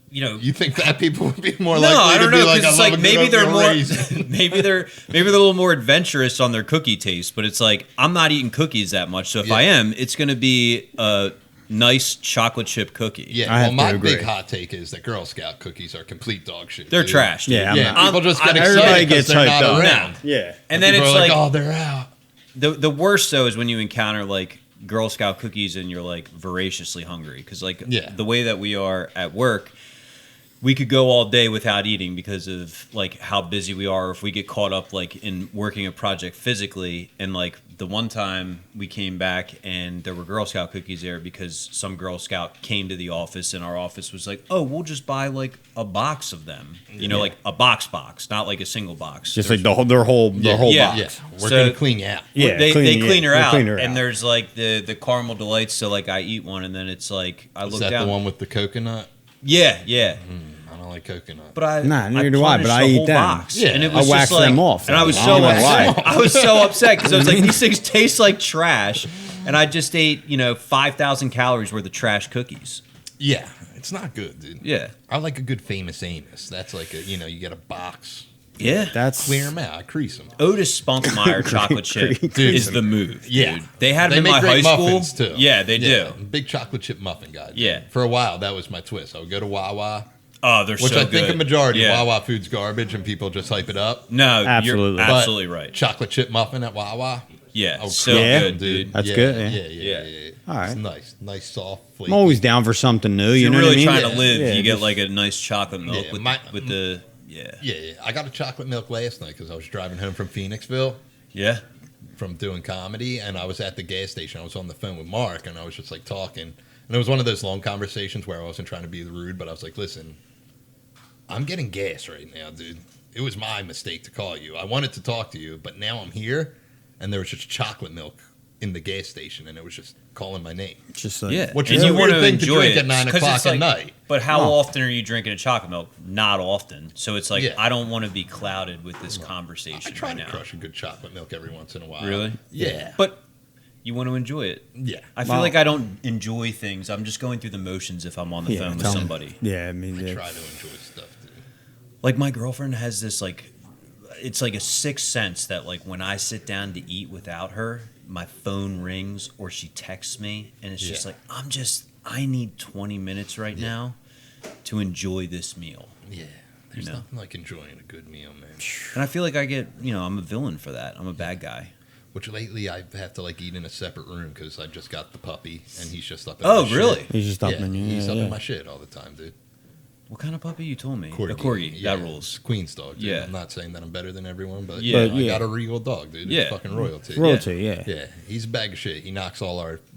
you think fat people would be more no, likely I to don't be know. like, Because I it's love like a good maybe they're oatmeal more, raisin. maybe they're a little more adventurous on their cookie taste. But it's like I'm not eating cookies that much. So if Yeah. I am, it's going to be a nice chocolate chip cookie. Yeah, I well, have to my agree. big hot take is that Girl Scout cookies are complete dog shit. They're dude. trash. Dude. Yeah, I'm Yeah, not- people just get everybody excited gets because they're hyped not up. around. Yeah. And then People it's are like oh, they're out. the worst though is when you encounter like Girl Scout cookies and you're like voraciously hungry because like Yeah. the way that we are at work, we could go all day without eating because of like how busy we are. If we get caught up like in working a project physically, and like the one time we came back and there were Girl Scout cookies there because some Girl Scout came to the office and our office was like, oh, we'll just buy like a box of them, like a box, not like a single box. Just like their whole Yeah. box. Yeah, we're So- gonna clean you out. Yeah, they clean her they out, clean her and out. there's like the caramel delights. So like I eat one, and then it's like I Is look that down. the one with the coconut? Yeah. I don't like coconut. But I Nah, neither do I, but plunged I the eat whole them. box, Yeah. and it I was wax just like, them off. and I was I so don't know upset. why. I was so upset because I was like, these things taste like trash, and I just ate 5,000 calories worth of trash cookies. Yeah, it's not good, dude. Yeah. I like a good Famous Amos. That's like you get a box, Yeah. That's clear them out, I crease them. Otis Spunkmeyer chocolate chip Dude. is the move. Yeah. Dude. They had They them in make my high great school. muffins, too. Yeah, they do. Big chocolate chip muffin guy. dude. Yeah. For a while, that was my twist. I would go to Wawa, Oh, they're which so I think good. a majority Yeah. of Wawa food's garbage and people just hype it up. No, Absolutely. you're But absolutely right. Chocolate chip muffin at Wawa. Yeah, Oh, so Yeah. good, dude. That's good, yeah. Yeah. All right. It's nice, soft, I'm flaky. always down for something new. If You you're know really what I mean? trying to live, Yeah, you get just- like a nice chocolate milk Yeah, with my- the Yeah. I got a chocolate milk last night because I was driving home from Phoenixville yeah. from doing comedy, and I was at the gas station. I was on the phone with Mark, and I was just like talking. And it was one of those long conversations where I wasn't trying to be rude, but I was like, listen, I'm getting gas right now, dude. It was my mistake to call you. I wanted to talk to you, but now I'm here, and there was just chocolate milk in the gas station, and it was just calling my name. just like, Yeah, Which and is you a weird wanna thing to enjoy drink it, at 9 'cause o'clock it's at like- night. But how No. often are you drinking a chocolate milk? Not often. So it's like Yeah. I don't want to be clouded with this conversation I try right to now. crush a good chocolate milk every once in a while. Really? Yeah. But you want to enjoy it. Yeah. I feel Well- like I don't enjoy things. I'm just going through the motions if I'm on the Yeah, phone with tell me. somebody. Yeah, I mean, I yeah. try to enjoy stuff, dude. like my girlfriend has this like, it's like a sixth sense that like when I sit down to eat without her, my phone rings or she texts me, and it's just like I need 20 minutes right now to enjoy this meal. Yeah. There's nothing like enjoying a good meal, man. And I feel like I get, I'm a villain for that. I'm a bad guy. Which lately I have to like eat in a separate room because I just got the puppy and he's just up in Oh, my shit. really? He's just up Yeah, in you. he's Yeah, up yeah. in my shit all the time, dude. What kind of puppy you told me? Corgi. A corgi. Yeah, That rules. Queen's dog, dude. Yeah. I'm not saying that I'm better than everyone, but Yeah. I But, yeah. got a regal dog, dude. Yeah. It's fucking royalty. Royalty, yeah. Yeah, he's a bag of shit. He knocks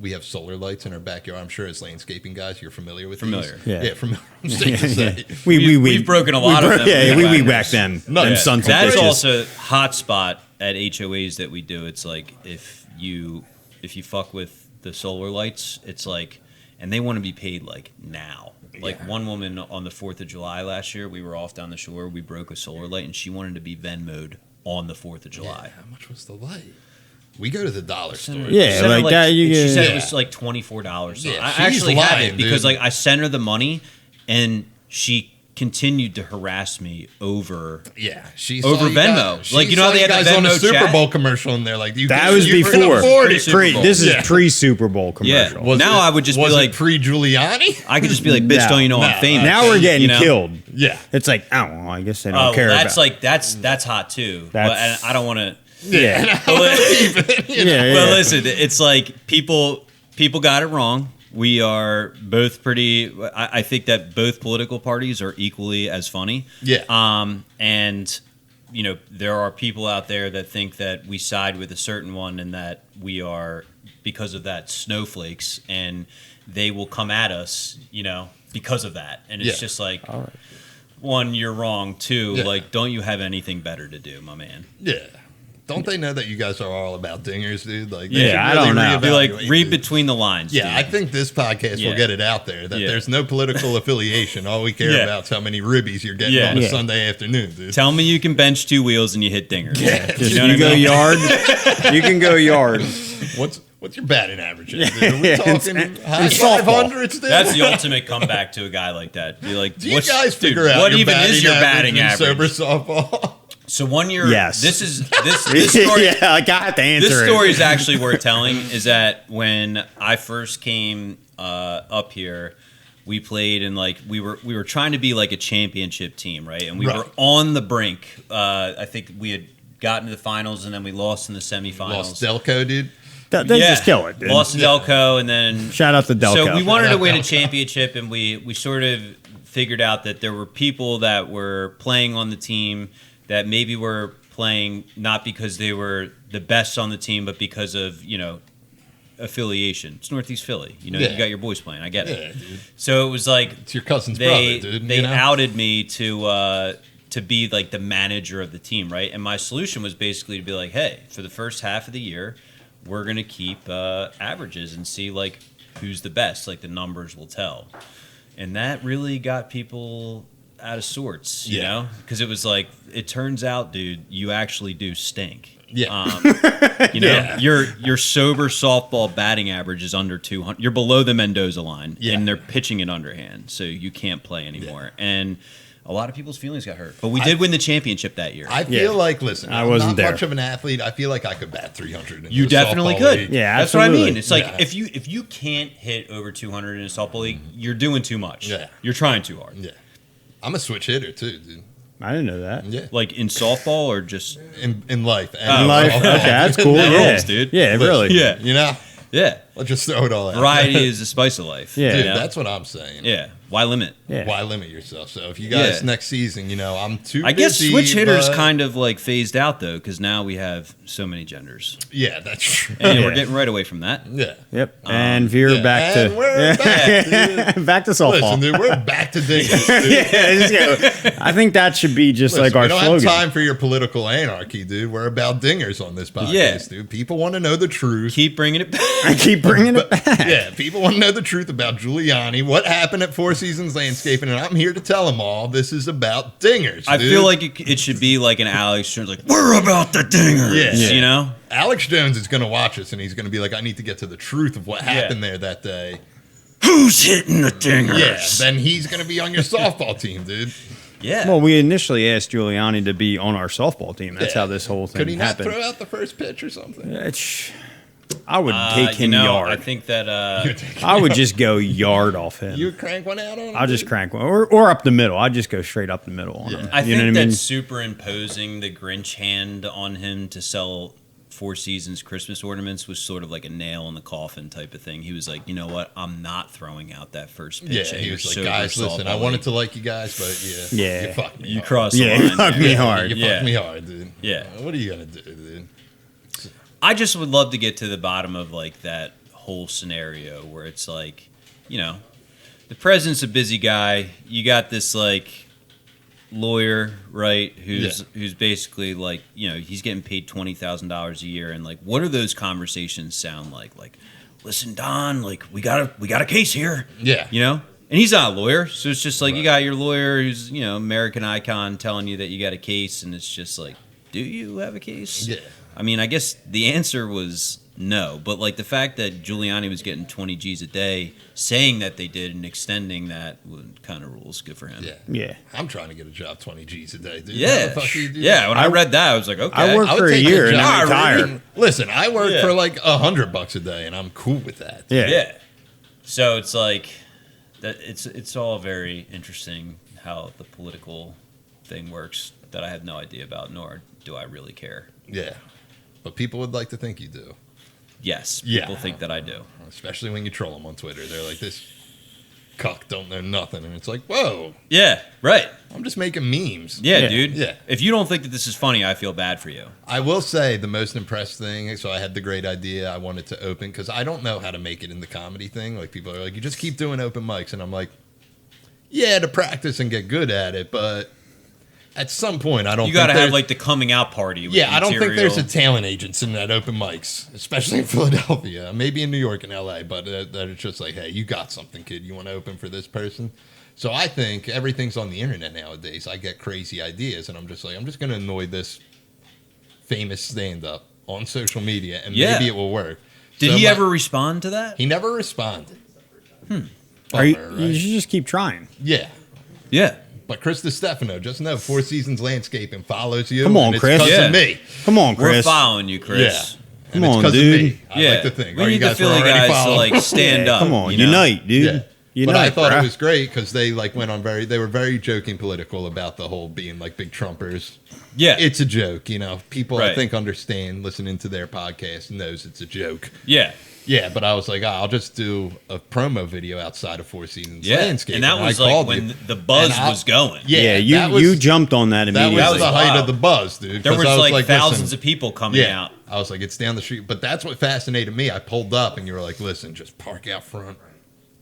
we have solar lights in our backyard. I'm sure as landscaping guys, you're familiar with Familiar. these. Yeah. Yeah, familiar. I'm safe to say. We've broken a lot of them. Yeah, we Whackers. whack them. No, them yeah. sons of That is bitches. also hot spot at HOAs that we do. It's like if you fuck with the solar lights, it's like, and they want to be paid like now. Like one woman on the 4th of July last year, we were off down the shore. We broke a solar light, and she wanted to be Venmo'd on the 4th of July. Yeah, how much was the light? We go to the dollar store. Yeah, She sent her, like that, you she get- said Yeah. it was like $24. So Yeah, I she's actually have lying, it because dude. like I sent her the money, and she continued to harass me over. Yeah, she Over saw you Venmo. guys- Like, she you know how saw they you had the guys on the Venmo Super chat? Bowl commercial, and they're like, That was you can before. afford it. Super Bowl. This is Yeah. pre-Super Bowl commercial. Yeah. Now I would just be was like- it pre-Giuliani? I could just be like, "Bitch, No, don't you know no. I'm famous?" Now we're getting You know? killed. Yeah, It's like, I don't know. I guess they don't Oh, care that's about. like that's hot too. But That's- and I don't want to. yeah, But yeah, Well, yeah. listen, it's like people got it wrong. We are both pretty. I think that both political parties are equally as funny. Yeah. And there are people out there that think that we side with a certain one, and that we are, because of that, snowflakes, and they will come at us, because of that. And it's Yeah. just like, All right. one, you're wrong. Two, Yeah. like, don't you have anything better to do, my man? yeah. Don't they know that you guys are all about dingers, dude? Like, they Yeah, should I don't know. Be like, reevaluate, read dude. between the lines. Yeah, dude. I think this podcast Yeah. will get it out there that Yeah. there's no political affiliation. All we care Yeah. about is how many ribbies you're getting Yeah. on a Yeah. Sunday afternoon, dude. Tell me you can bench two wheels and you hit dingers. Yeah. Just, know what you I go mean? yard. You can go yard. What's your batting average? Dude? Are we Yeah, talking and high softball. 500s, dude? That's the ultimate comeback to a guy like that. Be like, Do you what's, guys dude, figure out what your even is your batting in average? sober softball? So one year, Yes. this story. Yeah, I got to answer This it. story is actually worth telling. Is that when I first came up here, we played and like we were trying to be like a championship team, right? And we Right. were on the brink. I think we had gotten to the finals and then we lost in the semifinals. Lost Delco, dude. They just kill it, dude. Lost to Delco, and then Shout out to Delco. So we wanted to Shout out win a Delco. championship, and we sort of figured out that there were people that were playing on the team that maybe were playing not because they were the best on the team, but because of affiliation. It's Northeast Philly. You Yeah. got your boys playing. I get it. Yeah, dude. So it was like It's your cousin's they brother, dude. they you know? outed me to be like the manager of the team, right? And my solution was basically to be like, hey, for the first half of the year, we're gonna keep averages and see like who's the best. Like the numbers will tell, and that really got people out of sorts, you Yeah. know, because it was like it turns out, dude, you actually do stink. Yeah. You know, Yeah. your sober softball batting average is under 200. You're below the Mendoza line, Yeah. and they're pitching it underhand, so you can't play anymore. And a lot of people's feelings got hurt, but we did win the championship that year. I feel Yeah. like, listen, I I'm wasn't not there. much of an athlete. I feel like I could bat 300. In you the definitely softball could. league. Yeah, that's what I absolutely. mean. It's like Yeah. if you can't hit over 200 in a softball league, you're doing too much. Yeah. You're trying too hard. Yeah. I'm a switch hitter too, dude. I didn't know that. Yeah. Like in softball or just In life. And Oh, In life, softball. okay, that's cool. That yeah, rules, dude. Yeah, really. yeah, You know, yeah. let's just throw it all out. Variety is the spice of life. Yeah. you Dude, know? that's what I'm saying. yeah. Why limit? Yeah. Why limit yourself? So if you guys Yeah. next season, I'm too I guess busy, switch hitters but- kind of like phased out though, because now we have so many genders, Yeah, that's true. and Yeah. we're getting right away from that. Yeah. Yep. And veer Yeah, back and to we're back, dude. back to softball. Listen, dude, we're back to dingus, dude. Yeah, just go. I think that should be just Listen, like our we don't slogan. have time for your political anarchy, dude. We're about dingers on this podcast, Yeah. dude. People want to know the truth. Keep bringing it back. I keep bringing it back. Yeah, people want to know the truth about Giuliani, what happened at Four Seasons Landscaping, and I'm here to tell them all this is about dingers. I dude. feel like it should be like an Alex Jones, like we're about the dingers. Yeah. You know. Alex Jones is going to watch us, and he's going to be like, I need to get to the truth of what happened there that day. Who's hitting the dingers? Yeah, then he's going to be on your softball team, dude. Yeah. Well, we initially asked Giuliani to be on our softball team. That's Yeah. how this whole thing Could he not happened. throw out the first pitch or something? I would take him yard. I think that I would just go yard off him. You would crank one out on him? I'll just crank one, or up the middle. I'd just go straight up the middle on him. I You think know what that I mean? superimposing the Grinch hand on him to sell Four Seasons Christmas ornaments was sort of like a nail in the coffin type of thing. He was like, you know what? I'm not throwing out that first Yeah, pitch. at he your was like, sober guys, listen, I softball wanted league." to like you guys, but Yeah. you fucked me. You hard. crossed the Yeah, line. you fucked me hard. You Yeah. fucked me hard, dude. Yeah. What are you gonna do, dude? I just would love to get to the bottom of like that whole scenario where it's like, you know, the president's a busy guy. You got this like lawyer, right? Who's basically like, you know, he's getting paid $20,000 a year, and like, what do those conversations sound like? Like, listen, Don, like we got a case here. Yeah. You know. And he's not a lawyer, so it's just like you got your lawyer who's, you know, American icon telling you that you got a case, and it's just like, do you have a case? Yeah. I mean, I guess the answer was no, but like the fact that Giuliani was getting 20 G's a day, saying that they did and extending that kind of rules. Good for him. Yeah. Yeah. I'm trying to get a job 20 G's a day, dude. How Yeah. the fuck do you do Yeah. that? When I read that, I was like, okay. I work I would for a take year a and job. then retire. Really? Listen, I work Yeah. for like $100 a day, and I'm cool with that. Yeah. Yeah. So it's like that. It's all very interesting how the political thing works that I have no idea about, nor do I really care. Yeah. But people would like to think you do, Yes, Yeah. people think that I do. especially when you troll them on Twitter. They're like, this cuck don't know nothing. And it's like, whoa, Yeah. Right. I'm just making memes. Yeah, Yeah. dude. Yeah. If you don't think that this is funny, I feel bad for you. I will say the most impressed thing, so I had the great idea I wanted to open, because I don't know how to make it in the comedy thing. Like, people are like, you just keep doing open mics. And I'm like, yeah, to practice and get good at it. But at some point, I don't You got to think have there's- like the coming out party. With Yeah, I don't think there's a material. talent agents in that open mics, especially in Philadelphia. Maybe in New York and LA, but that it's just like, hey, you got something, kid. You want to open for this person? So I think everything's on the internet nowadays. I get crazy ideas, and I'm just like, I'm just going to annoy this famous stand-up on social media, and Yeah. maybe it will work. Did So he my- ever respond to that? He never responded. Are you, Bummer, you right? should just keep trying. Yeah. Yeah. But Chris DiStefano, just know Four Seasons Landscaping follows you. Come on, and it's Chris. 'cause Yeah. of me. Come on, We're Chris. following you, Chris. Yeah. And Come it's on, 'cause of dude. me. I Yeah. like to think. We Or you need the guys were Philly already guys to following. like stand up. Come on, you know? unite, dude. Yeah. Unite, But I thought bruh. it was great because they like went on they were very joking political about the whole being like big Trumpers. Yeah. It's a joke, you know. People I Right. think understand listening to their podcast knows it's a joke. yeah. Yeah, but I was like, I'll just do a promo video outside of Four Seasons Yeah. Landscaping. And that was like when the buzz was going. Yeah, you that was, you jumped on that that immediately. was was the height wild. of the buzz, dude. There 'cause was I like thousands listen, of people coming yeah. out. I was like, it's down the street. But that's what fascinated me. I pulled up and you were like, listen, just park out front.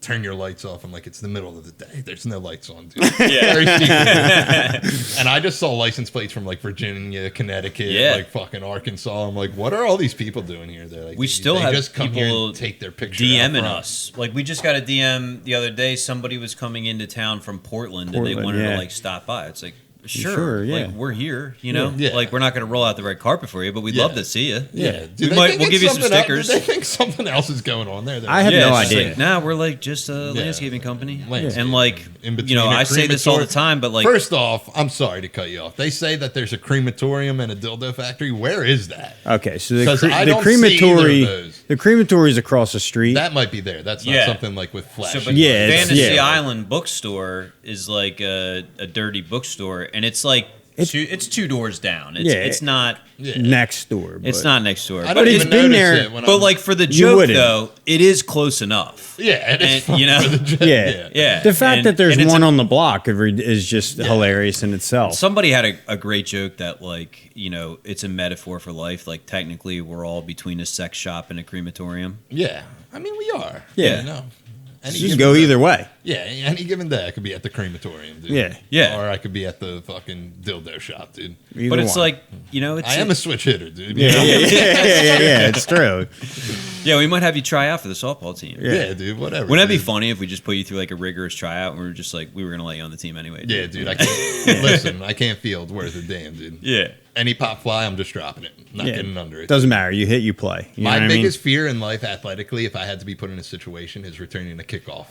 Turn your lights off. I'm like, it's the middle of the day. There's no lights on, dude. Yeah. Very secret. And I just saw license plates from like Virginia, Connecticut, Yeah. like fucking Arkansas. I'm like, what are all these people doing here? They're like, We still they have just come here people and take their picture. out DMing front. us. Like we just got a DM the other day. Somebody was coming into town from Portland and they Portland, wanted yeah. to like stop by. It's like, sure, Sure, yeah. like we're here, you know. Yeah. Like we're not going to roll out the red carpet for you, but we'd Yeah. love to see you. Yeah, We might- we'll give you some stickers. Do they think something else is going on there? They're I have Yeah, no it's just idea. Like, nah, we're like just a landscaping company, Landscaping. and like In between you know, a I say this all the crematorium- time, but like First off, I'm sorry to cut you off. They say that there's a crematorium and a dildo factory. Where is that? Okay, so the, 'Cause I the don't see either of crematory, those. the crematory is across the street. That might be there. That's not Yeah. something like with flash. So, but Yeah, it's- Fantasy yeah. Island bookstore is like a dirty bookstore, and it's like it's two doors down. It's, Yeah. it's not next door. it's but- not next door. I But don't it's even been notice there, it when but I'm- like for the You joke wouldn't. though, it is close enough. yeah, it is and, you know, for the joke. Yeah. Yeah, The fact and- that there's and it's one a- on the block is just hilarious in itself. Somebody had a great joke that like you know it's a metaphor for life. Like technically, we're all between a sex shop and a crematorium. Yeah, I mean we are. Yeah. You know, any Just given go day- either way. Yeah, any given day I could be at the crematorium, dude. Yeah. Yeah. Or I could be at the fucking dildo shop, dude. Either But it's one. like you know, it's I am a switch hitter, dude. yeah, it's true. yeah. We might have you try out for the softball team. Yeah, dude. Whatever. Wouldn't that be dude. funny if we just put you through like a rigorous tryout and we were just like we were gonna let you on the team anyway? Yeah, dude. I can't listen. I can't field worth a damn, dude. Yeah. Any pop fly, I'm just dropping it. Not Yeah. getting under it. Doesn't matter. You hit, you play. You know My what I mean? biggest fear in life, athletically, if I had to be put in a situation, is returning a kickoff.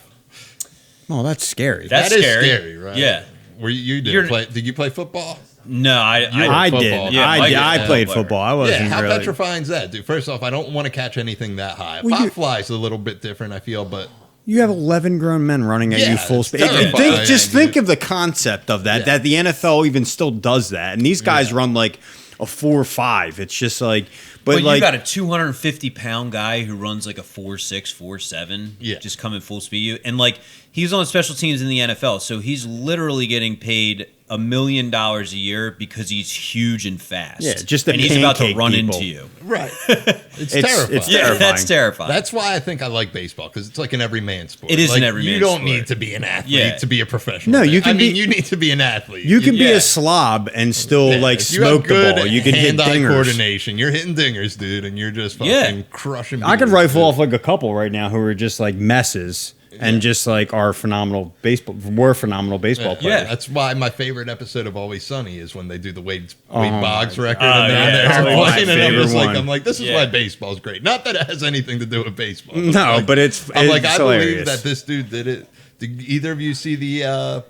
Oh, that's scary. That's That is scary. scary, right? Yeah. Were you didn't You're- play? Did you play football? No, I football. did. Yeah, Mike I is a played player. football. I wasn't Yeah, how really. petrifying is that, dude? First off, I don't want to catch anything that high. Well, Pop fly's a little bit different, I feel, but You have 11 grown men running at Yeah, you full it's speed. terrifying, Just dude. think of the concept of that. Yeah. That the NFL even still does that, and these guys run like a 4.5. It's just like, but But like, you got a 250-pound guy who runs like a 4.6, 4.7, Yeah. just coming full speed. And like he's on special teams in the NFL, so he's literally getting paid $1 million a year because he's huge and fast. Yeah, just to and he's about to pancake run people. into you. right, it's terrifying. it's Yeah, terrifying. that's terrifying. That's why I think I like baseball because it's like an everyman sport. It is like, an everyman You don't sport. need to be an athlete Yeah. to be a professional. No, fan. you can I mean, be- you need to be an athlete. you can be yeah. a slob and still Yeah, like if you have smoke the good ball. You can hit hand-eye dingers. coordination. You're hitting dingers, dude, and you're just fucking Yeah. crushing. I could beers, rifle dude. off like a couple right now who are just like messes and just like are phenomenal baseball. Were phenomenal baseball Yeah. players. That's why my favorite episode of Always Sunny is when they do the Wade Boggs record. Oh, And yeah, they're that's playing, my and I'm favorite just like, one. I'm like, this is Yeah. why baseball's great. Not that it has anything to do with baseball. No, Like, but it's I'm like, it's I believe hilarious. that this dude did it. Did either of you see the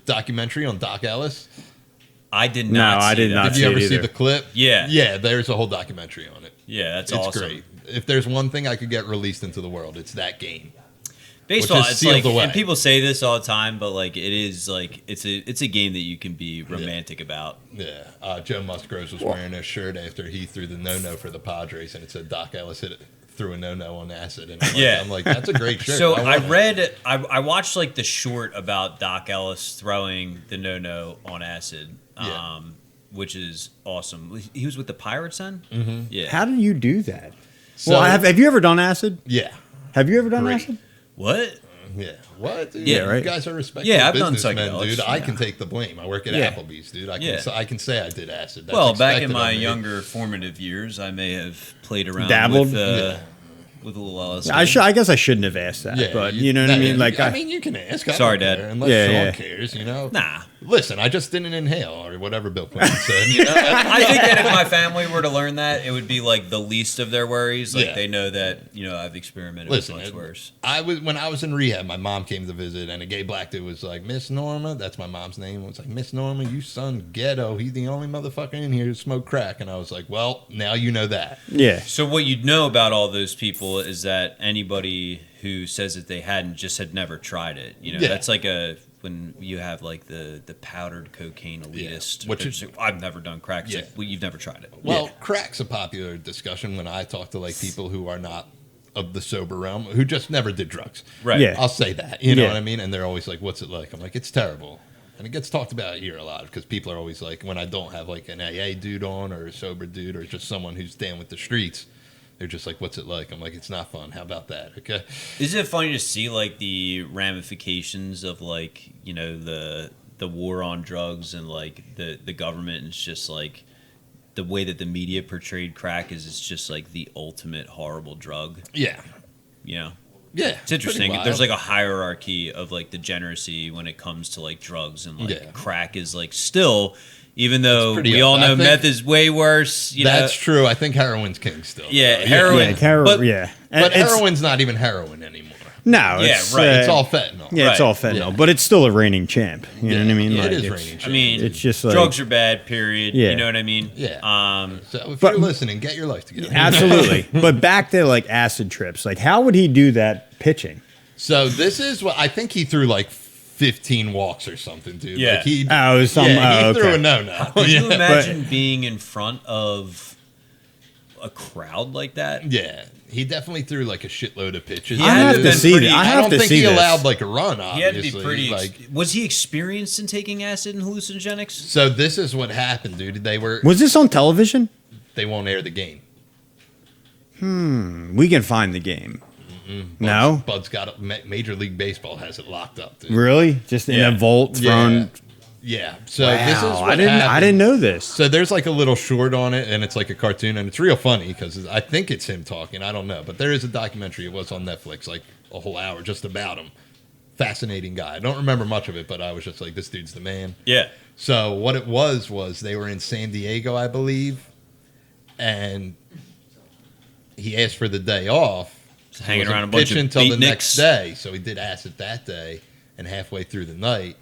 documentary on Doc Ellis? I did No, not. I see did that. not. Did see you it ever see either. the clip? Yeah. Yeah, there's a whole documentary on it. Yeah, that's It's awesome. great. If there's one thing I could get released into the world, it's that game. Baseball, Which is it's sealed like, away. and people say this all the time, but like it is like it's a game that you can be romantic about. Yeah, Joe Musgrove was wearing a shirt after he threw the no-no for the Padres, and it said Doc Ellis threw a no-no on acid. And Yeah. I'm like, that's a great shirt. So want I it. read, I watched like the short about Doc Ellis throwing the no-no on acid, Yeah. which is awesome. He was with the Pirates then. Mm-hmm. Yeah. How did you do that? So- Well, have you ever done acid? Yeah, Have you ever done Great. acid? What? yeah. What? Dude? Yeah, right. You guys are respectable Yeah, I've done businessmen, psychedelics. dude. I Yeah. can take the blame. I work at Yeah. Applebee's, dude. Yeah. I can say I did acid. That's Well, back expected in my of me. younger formative years, I may have played around Dabbled? with a little LSD. I guess I shouldn't have asked that, Yeah, but you know what I mean. Like, I mean, you can ask. I Sorry, don't Dad. care, Unless Yeah, Sean yeah. cares, you know. Nah. Listen, I just didn't inhale or whatever Bill Clinton said. You know. I think that if my family were to learn that, it would be like the least of their worries. Like Yeah. they know that I've experimented Listen, with much worse. when I was in rehab, my mom came to visit, and a gay black dude was like, Miss Norma, that's my mom's name. Was like, Miss Norma, you son ghetto. He's the only motherfucker in here who smoked crack. And I was like, well, now you know that. yeah, So what you'd know about all those people is that anybody who says that they hadn't just had never tried it. Yeah. That's like when you have like the powdered cocaine elitist. Which They're is- just like, I've never done crack. It's Yeah. like, well, you've never tried it. Well, crack's a popular discussion when I talk to like people who are not of the sober realm, who just never did drugs. Right. Yeah. I'll say that. You know Yeah. what I mean? And they're always like, what's it like? I'm like, it's terrible. And it gets talked about here a lot because people are always like, when I don't have like an AA dude on or a sober dude or just someone who's down with the streets, they're just like, what's it like? I'm like, it's not fun. How about that? Okay. Is it funny to see like the ramifications of like the war on drugs and like the government, and it's just like the way that the media portrayed crack is it's just like the ultimate horrible drug. Yeah. Yeah, Yeah. it's interesting. Pretty There's wild. like a hierarchy of like degeneracy when it comes to like drugs, and like Yeah. crack is like still, even though pretty we up. all I know think meth is way worse. That's true. I think heroin's king still. Yeah, though. heroin. yeah, but- yeah. And But it's- heroin's not even heroin anymore. no, Yeah, it's, right. It's all fentanyl. yeah, it's Right. all fentanyl, Yeah. but it's still a reigning champ. You know what I mean? Yeah, Like, it is it's- raining. I mean, It's just like- drugs are bad. Period. Yeah. You know what I mean? Yeah. So if But- you're listening, get your life together. Absolutely. But back to like acid trips. Like, how would he do that pitching? So this is what I think he threw like 15 walks or something, dude. Yeah. Like he, Oh, it was some- yeah, he oh, threw okay. a no-no. Could you yeah. imagine being in front of a crowd like that? Yeah. He definitely threw like a shitload of pitches. I have dude. to see it. I have don't to think see he this. allowed like a run, He had to obviously. be pretty. like, Was he experienced in taking acid and hallucinogenics? so this is what happened, dude. Was this on television? They won't air the game. We can find the game. No? Bud's got it. Major League Baseball has it locked up, dude. Really? Just in Yeah. a vault thrown? Yeah. So Wow, this is what I didn't happened. know this. So there's like a little short on it, and it's like a cartoon, and it's real funny because I think it's him talking. I don't know, but there is a documentary. It was on Netflix, like a whole hour just about him. Fascinating guy. I don't remember much of it, but I was just like, this dude's the man. Yeah. So what it was they were in San Diego, I believe, and he asked for the day off. Just hanging Wasn't around a bunch pitching of until the beatniks. next day. So he did acid that day, and halfway through the night,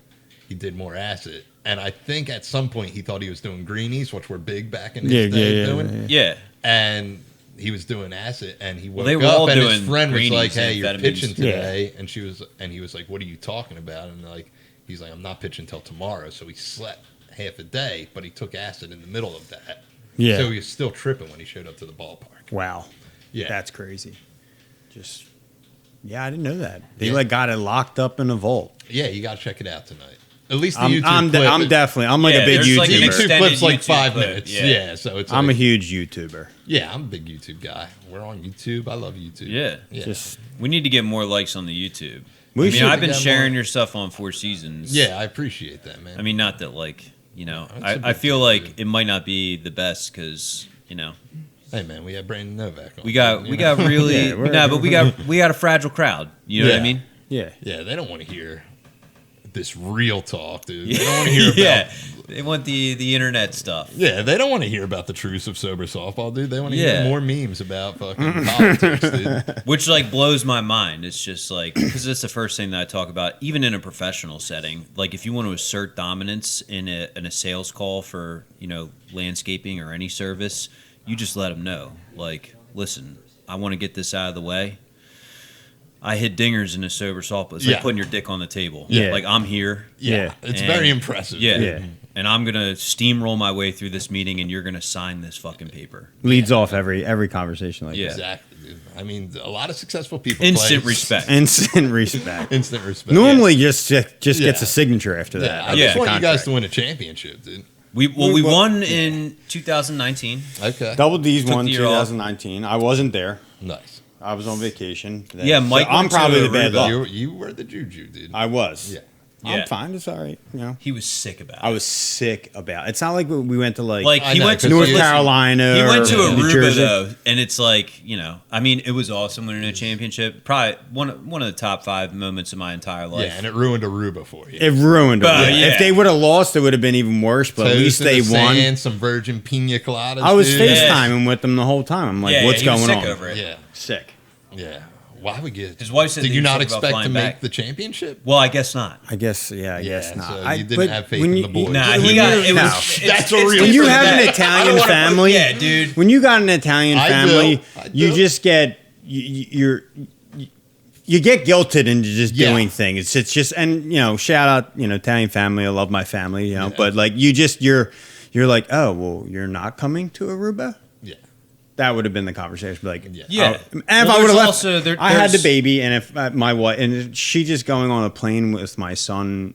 he did more acid. And I think at some point he thought he was doing greenies, which were big back in his Yeah, day yeah, doing. Yeah. And he was doing acid, and he woke they were up, all and his doing friend was like, greenies "Hey, and you're amphetamines." pitching today," and he was like, "What are you talking about?" And like, he's like, "I'm not pitching till tomorrow." So he slept half a day, but he took acid in the middle of that. Yeah. So he was still tripping when he showed up to the ballpark. Wow. Yeah. That's crazy. Just, yeah, I didn't know that. They Yeah. like got it locked up in a vault. Yeah, you got to check it out tonight. At least the I'm, YouTube I'm, clip. I'm definitely, I'm like Yeah, a big there's like an YouTuber. YouTube extended clip's like YouTube 5 clip, minutes. yeah. Yeah, so it's I'm a like, huge YouTuber. yeah, I'm a big YouTube guy. We're on YouTube. I love YouTube. Yeah. Just, We need to get more likes on the YouTube. We I mean, should I've been get sharing more. your stuff on Four Seasons. Yeah, I appreciate that, man. I mean, not that like, you know, That's a I big feel deal, like dude. it might not be the best because, you know, hey, man, we had Brandon Novak on. we got you know? really Yeah, we're- no, but we got a fragile crowd. You know what I Yeah. mean? yeah. Yeah, they don't want to hear this real talk, dude. They don't want to hear about. Yeah, they want the internet stuff. Yeah, they don't want to hear about the truths of sober softball, dude. They want to Yeah. hear more memes about fucking politics, dude. Which like blows my mind. It's just like because it's the first thing that I talk about, even in a professional setting. Like if you want to assert dominance in a sales call for landscaping or any service, you just let them know. Like, listen, I want to get this out of the way. I hit dingers in a sober softball. It's like Yeah. putting your dick on the table. Yeah. Like I'm here. Yeah, it's And- very impressive. Yeah. Yeah. And I'm gonna steamroll my way through this meeting, and you're gonna sign this fucking paper. Leads off every conversation like Yeah. that. Exactly, dude. I mean, a lot of successful people. Instant play- respect. Instant respect. Instant respect. Normally, just gets Yeah. a signature after Yeah, that. I Yeah. just want you guys Contract. to win a championship, dude. We We won in 2019. Okay. Double D's Took won the year off. 2019. I wasn't there. Nice. I was on vacation. then. Yeah, Mike I'm went to probably the bad Aruba. luck. You were the juju, dude. I was. Yeah. Yeah. I'm fine. It's all right. You know, He was sick about it. I was sick about. It's not like we went to Like I he know, went to 'cause North you- Carolina. He went or to New Aruba Jersey. though, and it's like I mean, it was awesome winning a championship. Probably one of the top 5 moments of my entire life. Yeah, and it ruined Aruba for you. It ruined it. Oh, yeah. If they would have lost, it would have been even worse. But at Toast least in they the won. sand, some virgin pina coladas. I was dude. FaceTiming with them the whole time. I'm like, Yeah, what's he was going sick on? over it. Yeah, Sick. yeah. Why would get? His wife said Did that you he not was thinking about expect to flying make back. the championship? Well, I guess not. I guess. Yeah. I guess Yeah, not. so I, you didn't but have faith when in you- the boys. Nah, When he you- got it. no. Was, That's it's a real- When you different have than an that. I Italian don't wanna put- family, yeah, dude. When you got an Italian I do. family, I you do. just get you get guilted into just Yeah. doing things. It's just and shout out Italian family. I love my family. But like you're like, oh well, you're not coming to Aruba. Yeah. That would have been the conversation. Like, Yeah. Yeah. and if Well, I would there's have left, also- I had the there's- baby, and if my wife and she just going on a plane with my son,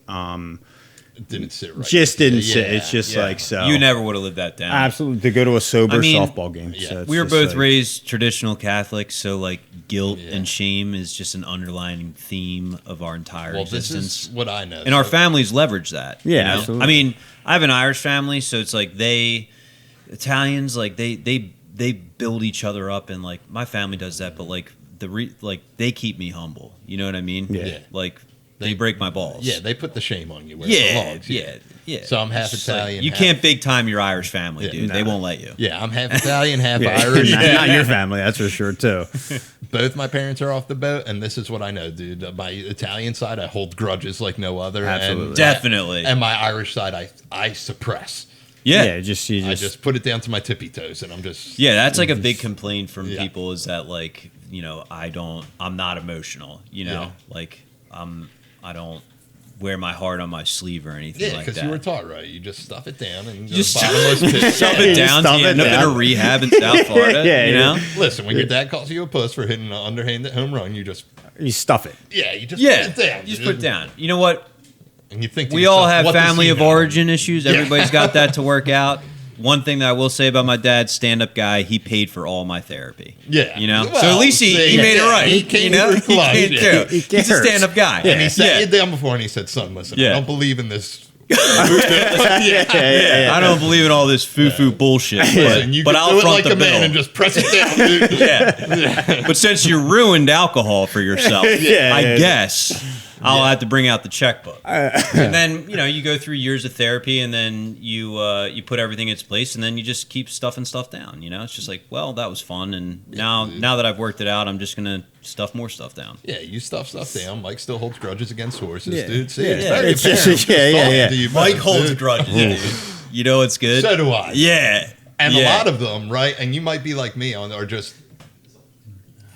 It didn't sit right. just didn't Yeah. sit. It's just Yeah. like so. You never would have lived that down. absolutely to go to a sober I mean, softball game. yeah. So it's We were just both like- raised traditional Catholics, so like guilt Yeah. and shame is just an underlying theme of our entire Well, this existence. is what I know. And our So- families leverage that. Yeah, you know? absolutely. I mean, I have an Irish family, so it's like Italians, like they build each other up, and like my family does that, but like they keep me humble. You know what I mean? Yeah. Yeah. Like they break my balls. Yeah, they put the shame on you. Where it Yeah, belongs. yeah. So I'm half It's just like, Italian, you half- can't big time your Irish family, Yeah, dude. They won't let you. Yeah, I'm half Italian, half Yeah, Irish. not your family, that's for sure too. Both my parents are off the boat, and this is what I know, dude. My Italian side, I hold grudges like no other. Absolutely. And, Definitely. And my Irish side, I suppress. Yeah. just I just put it down to my tippy toes, and I'm just Yeah, that's like a big complaint from Yeah. people is that like, I'm not emotional, Yeah. like I don't wear my heart on my sleeve or anything yeah, like because that. you were taught right. You just stuff it down and Just just bottomless pit. shove You it just down stuff to it end up in a down. rehab in South Florida, Yeah, you yeah. know? Listen, when your dad calls you a puss for hitting an underhanded home run, you just you stuff it. you just Yeah, put it down. you just dude. put it down. You know what? And you think to We all yourself, have what does family he of know? origin issues. Everybody's got that to work out. One thing that I will say about my dad, stand-up guy, he paid for all my therapy. Yeah. You know? so Well, at least he see, made it yeah, right. he came you know? through clutch. He came Yeah. through. He He's a cares. stand-up guy. And he sat Yeah. you down before and he said, "Son, listen, Yeah. I don't believe in this." Yeah. I don't believe in all this foo-foo bullshit, Listen, you but can I'll do it front like the a man bill. and just press it down, dude. Yeah. But since you ruined alcohol for yourself, Yeah, I yeah. guess I'll have to bring out the checkbook. And then, you go through years of therapy, and then you put everything in its place, and then you just keep stuffing stuff down. It's just like, well, that was fun, and now that I've worked it out, I'm just gonna stuff more stuff down. Yeah, you stuff stuff down. Mike still holds grudges against horses, Yeah. dude. See, Yeah. it's very It's just- apparent. yeah, Just yeah. talking to you Mike both, holds dude. grudges, dude. You know it's good? So do I. Yeah. And Yeah. a lot of them, right? And you might be like me, are just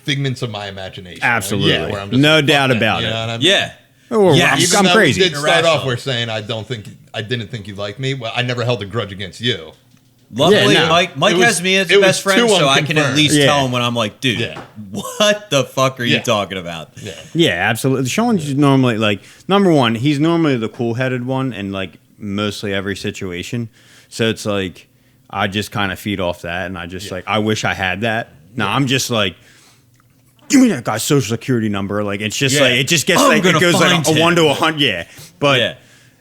figments of my imagination. Absolutely. Yeah, where I'm just No like, doubt fuck about that, it. You know what I mean? Yeah. Or Yeah, I'm, even I'm though crazy. We did start Irrational. off with saying I didn't think you liked me. Well, I never held a grudge against you. Luckily, Yeah, no. Mike It was- has me as it a was best friend, too so I can at unconfirmed. least Yeah. tell him when I'm like, dude, Yeah. what the fuck are you Yeah. talking about? Yeah. Yeah, absolutely. Sean's normally like number one. He's normally the cool-headed one in like mostly every situation. So it's like I just kind of feed off that, and I just like I wish I had that. No, I'm just like, give me that guy's social security number. Like it's just Yeah. like it just gets I'm like it gonna goes like find a him. 1 to 100. Yeah, but Yeah.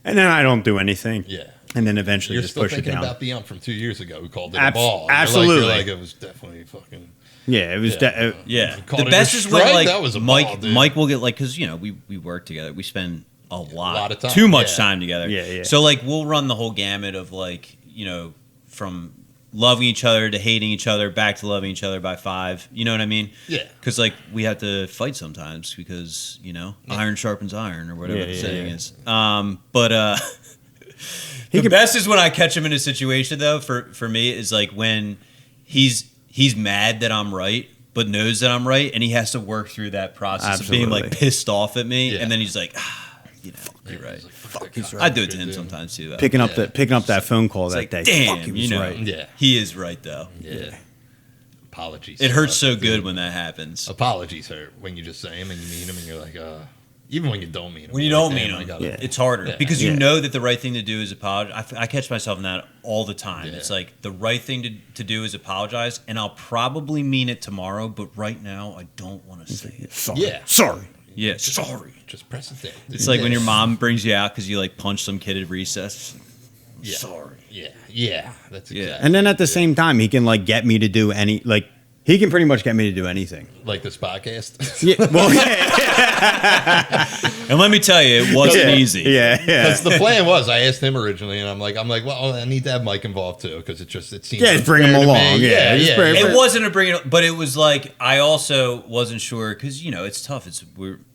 and then I don't do anything. Yeah. and then eventually You're just still push it thinking down. about the ump from 2 years ago. We called it a Abs- ball. absolutely. You're like, it was definitely fucking. Yeah, it was. Yeah, Called the it best a is when strike? like That was a Mike ball, dude. Mike will get like because we work together. We spend a lot of time, too much yeah. time together. Yeah, yeah. So like we'll run the whole gamut of like from loving each other to hating each other back to loving each other by 5. You know what I mean? Yeah. Because like we have to fight sometimes because iron sharpens iron or whatever Yeah, the yeah, saying yeah. is. But the best is when I catch him in a situation though. For me is like when he's mad that I'm right, but knows that I'm right, and he has to work through that process of being like Absolutely. pissed off at me, Yeah. and then he's like, you're right. I do it to him sometimes too. Though. picking up that phone call It's that like, day. damn, Fuck, he was right. Yeah. he is right though. Yeah. Apologies. It hurts so good when that happens. Apologies hurt when you just say them and you mean them and you're like, even when you don't mean them. When you you're don't like, mean damn, I them, gotta- Yeah. it's harder Yeah. because you Yeah. know that the right thing to do is apologize. I catch myself in that all the time. Yeah. It's like the right thing to do is apologize, and I'll probably mean it tomorrow, but right now I don't want to say it. Sorry. Yeah. Sorry. Yeah, sorry. Just press it down. It's like when your mom brings you out because you like punched some kid at recess. Yeah. Sorry. Yeah. That's Yeah. exactly. And then at the same time, he can like get me to do he can pretty much get me to do anything. Like this podcast. Yeah. Well, yeah. And let me tell you, it wasn't easy. Yeah. Yeah. Because the plan was, I asked him originally, and I'm like, well, I need to have Mike involved too, because it seems. Yeah, just bring him fair to along, me. yeah, just bring- It wasn't a bring it, but it was like I also wasn't sure because it's tough.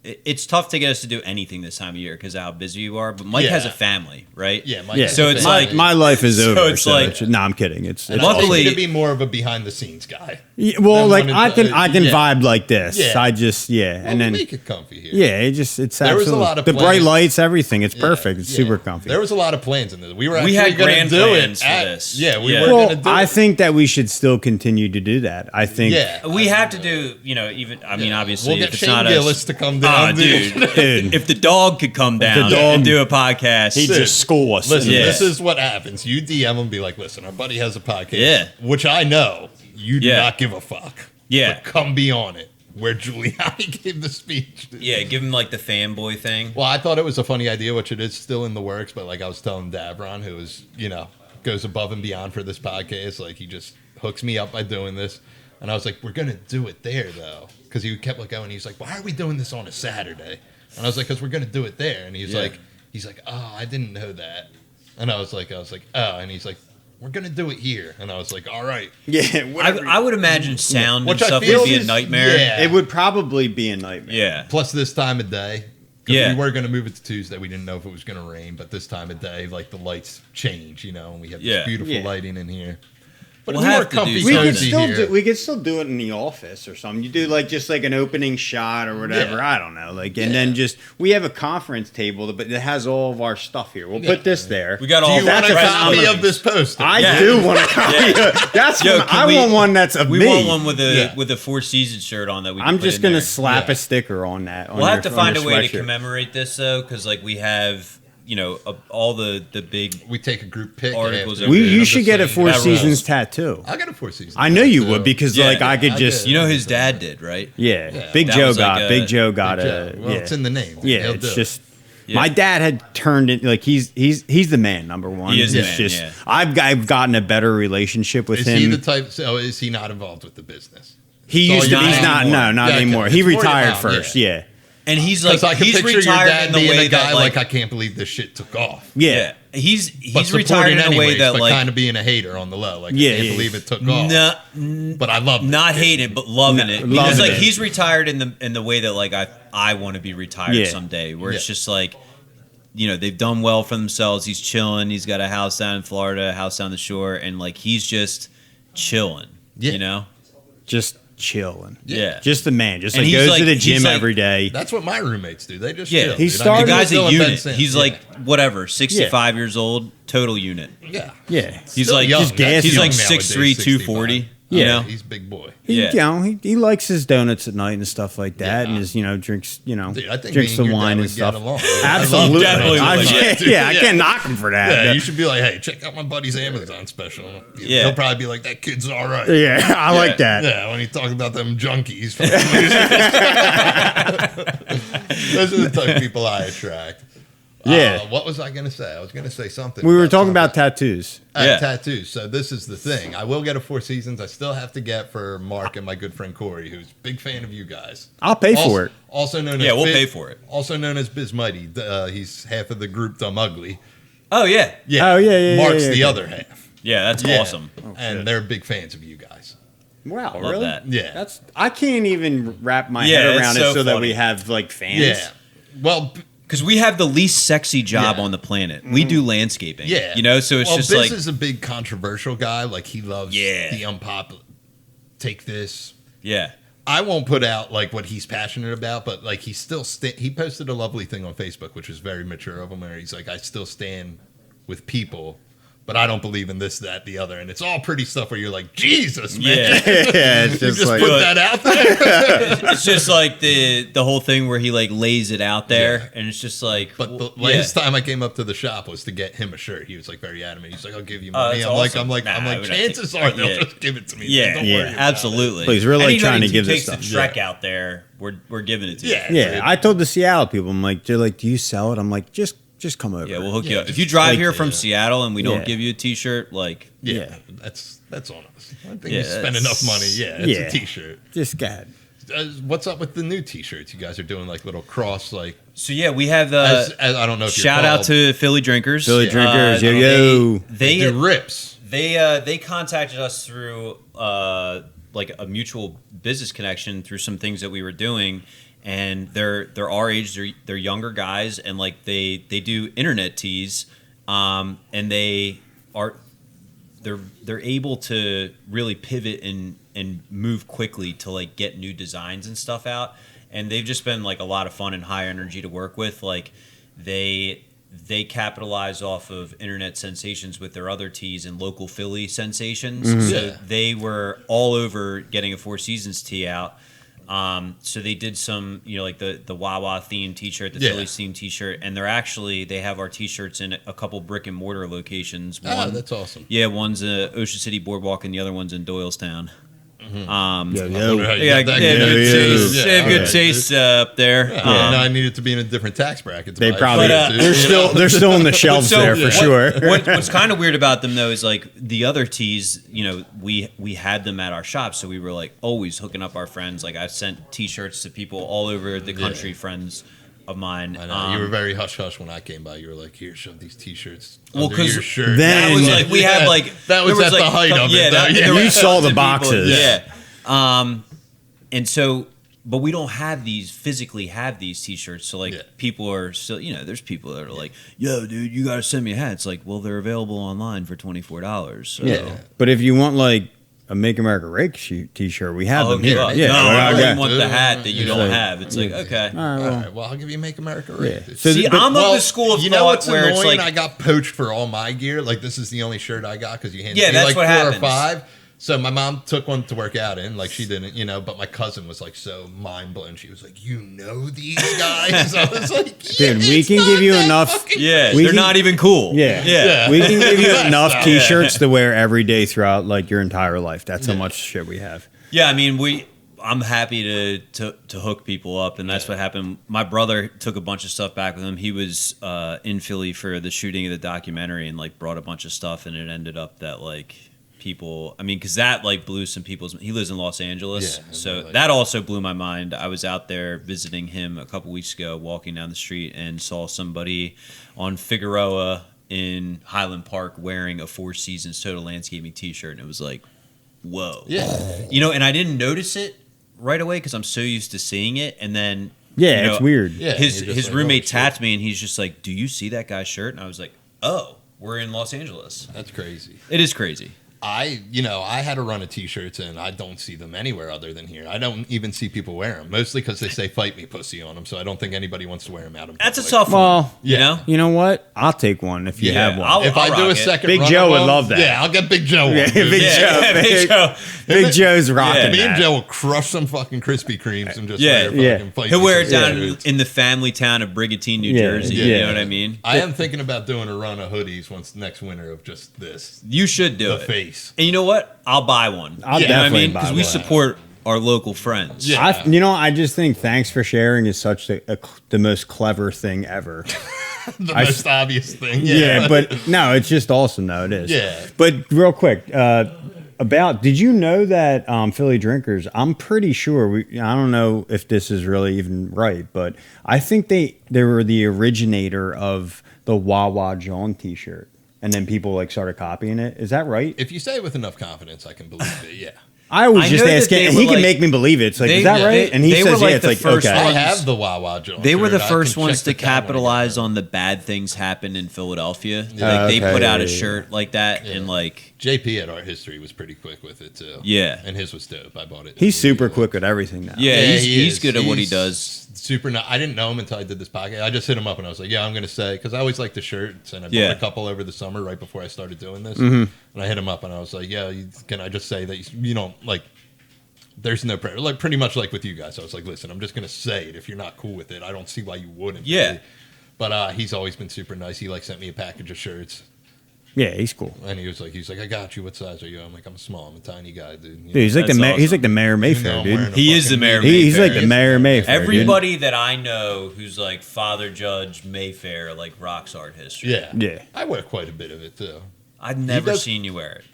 It's tough to get us to do anything this time of year because of how busy you are. But Mike Yeah. has a family, right? Yeah, Mike Yeah. has So a it's family. like- My life is So over. it's So like- no, I'm kidding. It's And Luckily- I want to be more of a behind the scenes guy. well, Then like when I can yeah. vibe like this. Yeah. I just Well, and then make it comfy here. yeah, it's There was a absolutely lot of the bright plans. lights, everything. It's Yeah, perfect. It's yeah. super comfy. There was a lot of plans in this. We were We actually had gonna grand do plans it for at- this. Yeah, we Yeah. were well, going to do I it. think that we should still continue to do that. I think. Yeah. We have to do, even. I mean, obviously, We'll if get it's Shane not Gillis us. to come down, dude. Dude. If the dog could come down dog- and do a podcast, He'd just school us. Listen, Yeah. this is what happens. You DM him and be like, listen, our buddy has a podcast. Yeah. Which I know you do Yeah. not give a fuck. Yeah. But come be on it. Where Giuliani gave the speech. yeah, give him like the fanboy thing. Well, I thought it was a funny idea, which it is still in the works, but like I was telling Davron, who is, goes above and beyond for this podcast, like he just hooks me up by doing this. And I was like, we're going to do it there, though. Because he kept like going, he's like, why are we doing this on a Saturday? And I was like, because we're going to do it there. And he's Yeah. like, oh, I didn't know that. And I was like, oh. And he's like, we're going to do it here. And I was like, all right. Yeah, whatever. I would imagine sound Which and I stuff feel would be a is- nightmare. yeah. it would probably be a nightmare. Yeah. Plus this time of day. 'Cause Yeah. we were going to move it to Tuesday. We didn't know if it was going to rain, but this time of day, like the lights change, and we have Yeah. this beautiful Yeah. lighting in here. But We'll it's more have to do comfy, We could cozy still here. we could still do it in the office or something. You do like just like an opening shot or whatever. Yeah. I don't know. Like and Yeah. then just we have a conference table, but it has all of our stuff here. We'll put this there. We got Do all you want a That's copy phenomenal. of this poster? I Yeah. do want a copy. That's Yo, what, can I we- want one that's of We me. want one with Yeah. a Four Seasons shirt on that we. Can I'm put just in gonna there. slap Yeah. a sticker on that. We'll have to find a way to sweatshirt. commemorate this though, because like we have, all the big. We take a group pic. Articles after. of- You I'm should just get a saying. Four That Seasons rules. tattoo. I got a Four Seasons. I know you tattoo. would because Yeah, like I could I just did. You know his dad did, right? yeah. Yeah. Big That Joe was like got a- Big Joe got Big a Joe. Well, yeah. it's in the name. Yeah, He'll it's do it. just Yeah. my dad had turned it like he's the man, number one. He is the It's man, just yeah. I've gotten a better relationship with Is him. he the type? So is he not involved with the business? He So used to. you're He's not. anymore. No, not Yeah, okay. anymore. It's He more your retired mom, first. yeah. Yeah. And he's Because I can he's picture your retired dad in the being way a guy that like, I can't believe this shit took off. Yeah. he's But retired in a supporting way anyways, that but like kind of being a hater on the low. Like, Yeah, I can't yeah, believe it took off. But I love not hating but loving it, because loving like it. he's retired in the way that like I want to be retired Yeah. someday, where it's Yeah. just like, you know, they've done well for themselves. He's chilling. He's got a house down in Florida, a house down the shore, and like he's just chilling. Yeah. You know. Just chilling. Yeah. Just the man. Just And like he's goes like- to the he's gym like- every day. That's what my roommates do. They just Yeah. chill. He dude. started- The guy's a Dylan Ben unit. Sims, He's yeah. like whatever, 65 years old, total unit. Yeah. Yeah. He's Still like young. just gas- he's young like nowadays, 6'3", 240. 65. You Yeah. know? He's a big boy. He, Yeah. you know, he likes his donuts at night and stuff like that, Yeah. and his drinks Dude, I think drinks me the and your wine dad and would get stuff. along. Absolutely, Definitely I, would. yeah, Yeah. I can't knock him for that. Yeah, you should be like, hey, check out my buddy's Amazon special. Yeah. He'll probably be like, that kid's all right. Yeah, I like that. Yeah, when he talks about them junkies. From Those are the type of people I attract. Yeah. What was I going to say? I was going to say something. We were talking about tattoos. Yeah. Tattoos. So this is the thing. I will get a Four Seasons. I still have to get for Mark and my good friend Corey, who's a big fan of you guys. I'll pay for it. Also known as Yeah, we'll pay for it. Also known as Biz Mighty. He's half of the group Dumb Ugly. Oh yeah. Yeah. Oh, yeah, Mark's yeah, the yeah. other half. Yeah, that's Yeah. awesome. And they're big fans of you guys. Wow, Love really? that. Yeah. That's I can't even wrap my Yeah, head it's around it so so that funny. we have like fans. Yeah. Well, Because we have the least sexy job Yeah. on the planet. We do landscaping. yeah. You know, so it's just Biz like is a big controversial guy. Like, he loves Yeah. the unpopular. Take this. yeah. I won't put out like what he's passionate about, but like he still he posted a lovely thing on Facebook, which was very mature of him, where he's like, I still stand with people, but I don't believe in this, that, the other, and it's all pretty stuff where you're like, Jesus, man, Yeah. yeah, it's you just just like put that out there. It's just like the whole thing where he like lays it out there, Yeah. and it's just like. But the yeah. last time I came up to the shop was to get him a shirt. He was like very adamant. He's like, I'll give you Oh, money. that's I'm awesome. like, Nah, I would not chances take- are they'll yeah. just give it to me. Yeah, Don't Yeah. worry about it. absolutely. Please, we're, like, Anybody trying to who give this takes the stuff. Trek out there, we're giving it to Yeah. you. Yeah, I told the Seattle people, I'm like, they're like, do you sell it? I'm like, just come over. Yeah, we'll hook you Yeah, up. If just you drive like- here from yeah. Seattle and we don't Yeah. give you a T-shirt, like Yeah, Yeah. that's on us. I think Yeah, we spend that's- enough money. Yeah, it's Yeah. a T-shirt. just go ahead. What's up with the new T-shirts? You guys are doing like little cross, like so. Yeah, we have as I don't know. If you're shout out called- to Philly Drinkers. Philly Yeah. drinkers, yo yo. they They do rips. they contacted us through like a mutual business connection through some things that we were doing, and they're our age, they're younger guys, and like they do internet tees, and they're able to really pivot and move quickly to like get new designs and stuff out, and they've just been like a lot of fun and high energy to work with. Like they capitalize off of internet sensations with their other tees and local Philly sensations. So Yeah. they were all over getting a Four Seasons tee out. So they did some, like the Wawa themed T-shirt, the Yeah. Phillies themed T-shirt, and they have our T-shirts in a couple brick and mortar locations. Oh, that's awesome. Yeah, one's Ocean City Boardwalk, and the other one's in Doylestown. Yo I wonder yo. how you Yeah, got that they have good. good taste. Yeah, They have good alright. taste up there. Yeah, no, I needed to be in a different tax bracket. to They buy probably shirts, dude, they're still on the shelves So there for what- sure. What's kind of weird about them though is like the other tees, we had them at our shop, so we were like always hooking up our friends. Like I've sent T-shirts to people all over the country, friends of mine. I know. You were very hush hush when I came by. You were like, "Here, shove these T-shirts Well, under 'cause your shirt." then- that was like we had like that was there at like, the height of it. Yeah, though. that, Yeah. there were You saw tons the of people. boxes. Yeah. And so, but we don't have physically have these T-shirts. So like Yeah. people are still, there's people that are like, "Yo, dude, you got to send me a hat." It's like, well, they're available online for $24. So. Yeah, but if you want like a Make America Great T-shirt, we have I'll them hook you here. up. Yeah, no, well, I okay. really want the hat that you Yeah. don't have. It's like, okay. All right, All well, right, well, I'll give you Make America Great. yeah. dude. So See, but- I'm of the school of you know thought what's where it's annoying? like, I got poached for all my gear. Like, this is the only shirt I got because you handed Yeah, me that's like what 4 happens. or 5. So my mom took one to work out in, like she didn't, but my cousin was like so mind blown. She was like, "You know these guys?" I was like, Dude, we it's can not give you that enough- fucking- yeah, We they're can- not even cool. Yeah. Yeah. we can give you That's enough not- T-shirts to wear every day throughout like your entire life. That's how much shit we have. Yeah, I mean, I'm happy to hook people up, and that's what happened. My brother took a bunch of stuff back with him. He was in Philly for the shooting of the documentary, and like brought a bunch of stuff, and it ended up that like people. I mean, because that like blew some people's. He lives in Los Angeles, Yeah, so like- that also blew my mind. I was out there visiting him a couple weeks ago, walking down the street, and saw somebody on Figueroa in Highland Park wearing a Four Seasons Total Landscaping T-shirt, and it was like, whoa, Yeah. you know. And I didn't notice it right away because I'm so used to seeing it, and then Yeah, you know, it's weird. Yeah, his you're just his like, roommate oh, shit. tapped me, and he's just like, "Do you see that guy's shirt?" And I was like, "Oh, we're in Los Angeles." That's crazy. It is crazy. I had a run of T-shirts, and I don't see them anywhere other than here. I don't even see people wear them, mostly because they say "fight me, pussy" on them. So I don't think anybody wants to wear them out in That's a public. tough one. Well, You Yeah. know, you know what? I'll take one if you Yeah, have one. I'll- If I do a rock it. second, Big run Joe of would them, love that. Yeah, I'll get Big Joe one. Yeah, dude. Big yeah, Joe. Big Joe. Big Joe's rocking Me and that. Joe will crush some fucking Krispy Kremes and just Yeah. wear Yeah. fucking fight He'll me, wear it pussy down shirts. in the family town of Brigantine, New Yeah, Jersey. yeah. You know what I mean? I am thinking about doing a run of hoodies once next winter of just this. You should do The it. face. And you know what? I'll buy one. I'll you know what I definitely mean? buy Because we one. support our local friends. Yeah. I just think thanks for sharing is such the most clever thing ever. The I- most obvious thing. Yeah, but no, it's just awesome though. It is. Yeah. But real quick, did you know that Philly Drinkers? I'm pretty sure. I don't know if this is really even right, but I think they were the originator of the Wawa John T-shirt, and then people like started copying it. Is that right? If you say it with enough confidence, I can believe it. Yeah. I always I just know that ask him, they and were he can like- make me believe it. It's like, they- is that yeah, right? And he they says, were like yeah. It's the like, first okay. I ones- have the Wawa Jones. They were the shirt. I first can ones check to the count when I get capitalize there. on the bad things happen in Philadelphia. Like Okay, they put out a yeah, yeah. shirt like that, Yeah. and like JP at Art History was pretty quick with it too. Yeah. and his was dope. I bought it. He's super quick with everything now. yeah, he he's is. good at what he He's does. Super. I didn't know him until I did this podcast. I just hit him up and I was like, "Yeah, I'm going to say," because I always like the shirts, and I bought Yeah. a couple over the summer right before I started doing this. Mm-hmm. And I hit him up and I was like, "Yeah, can I just say that you don't like?" There's no prayer. Like pretty much like with you guys. I was like, "Listen, I'm just going to say it. If you're not cool with it, I don't see why you wouldn't." Yeah. be." But he's always been super nice. He like sent me a package of shirts. Yeah, he's cool. And he was like, "I got you. What size are you?" I'm like, "I'm small. I'm a tiny guy, dude." You Dude, he's like That's he's awesome. like the Mayor know, Mayfair, I'm wearing dude. a He is the fucking- Mayor He's like Mayfair. the Mayor Mayfair. dude. Everybody that I know who's like Father Judge Mayfair, like rocks art history. Yeah, Yeah. I wear quite a bit of it too. I've never does- seen you wear it.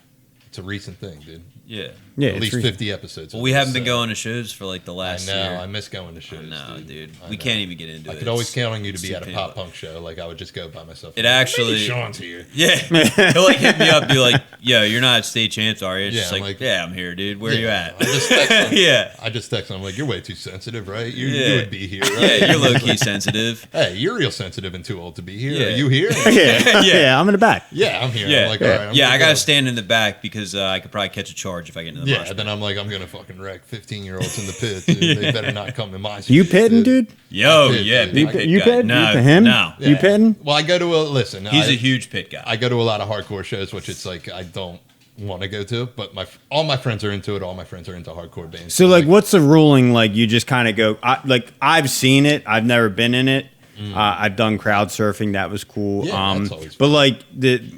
It's a recent thing, dude. Yeah. Yeah, At it's least recent. 50 episodes. Well, of we this, haven't been so- going to shows for like the I last know. year. I miss going to shows. No, dude. I We know. can't even get into it. I could always It's- count on you to it's be too at a painful. pop punk show. Like I would just go by myself. It Like, actually- "Maybe Sean's here. Yeah. He'll like hit me up, be like, "Yo, you're not at state champs, are you?" It's Yeah, just I'm like, like- "Yeah, I'm here, dude. Where you Yeah, at?" I just text him. Yeah. I just text him. I'm like, "You're way too sensitive, right? You Yeah. would be here, right?" Yeah, you're low key sensitive. Hey, you're real sensitive and too old to be here. Yeah. Are you here? Yeah, Yeah. yeah, I'm in the back. Yeah, I'm here. Yeah. I'm like, all right. I'm Yeah, gonna I gotta go. stand in the back because I could probably catch a charge if I get into the mosh Yeah, pit. then I'm like, I'm gonna fucking wreck 15-year-olds in the pit. Dude. They better not come to my. You shit, pitting, dude? Yo, pit, yeah, dude. big You pit you guy. pitting? No, You to him? no. Yeah. You pitting? Well, I go to listen. He's I, a huge pit guy. I go to a lot of hardcore shows, which it's like I don't want to go to, but all my friends are into it. All my friends are into hardcore bands. So, like, what's the ruling? Like, you just kind of go, I've seen it. I've never been in it. I've done crowd surfing. That was cool. Yeah, that's always but fun. like,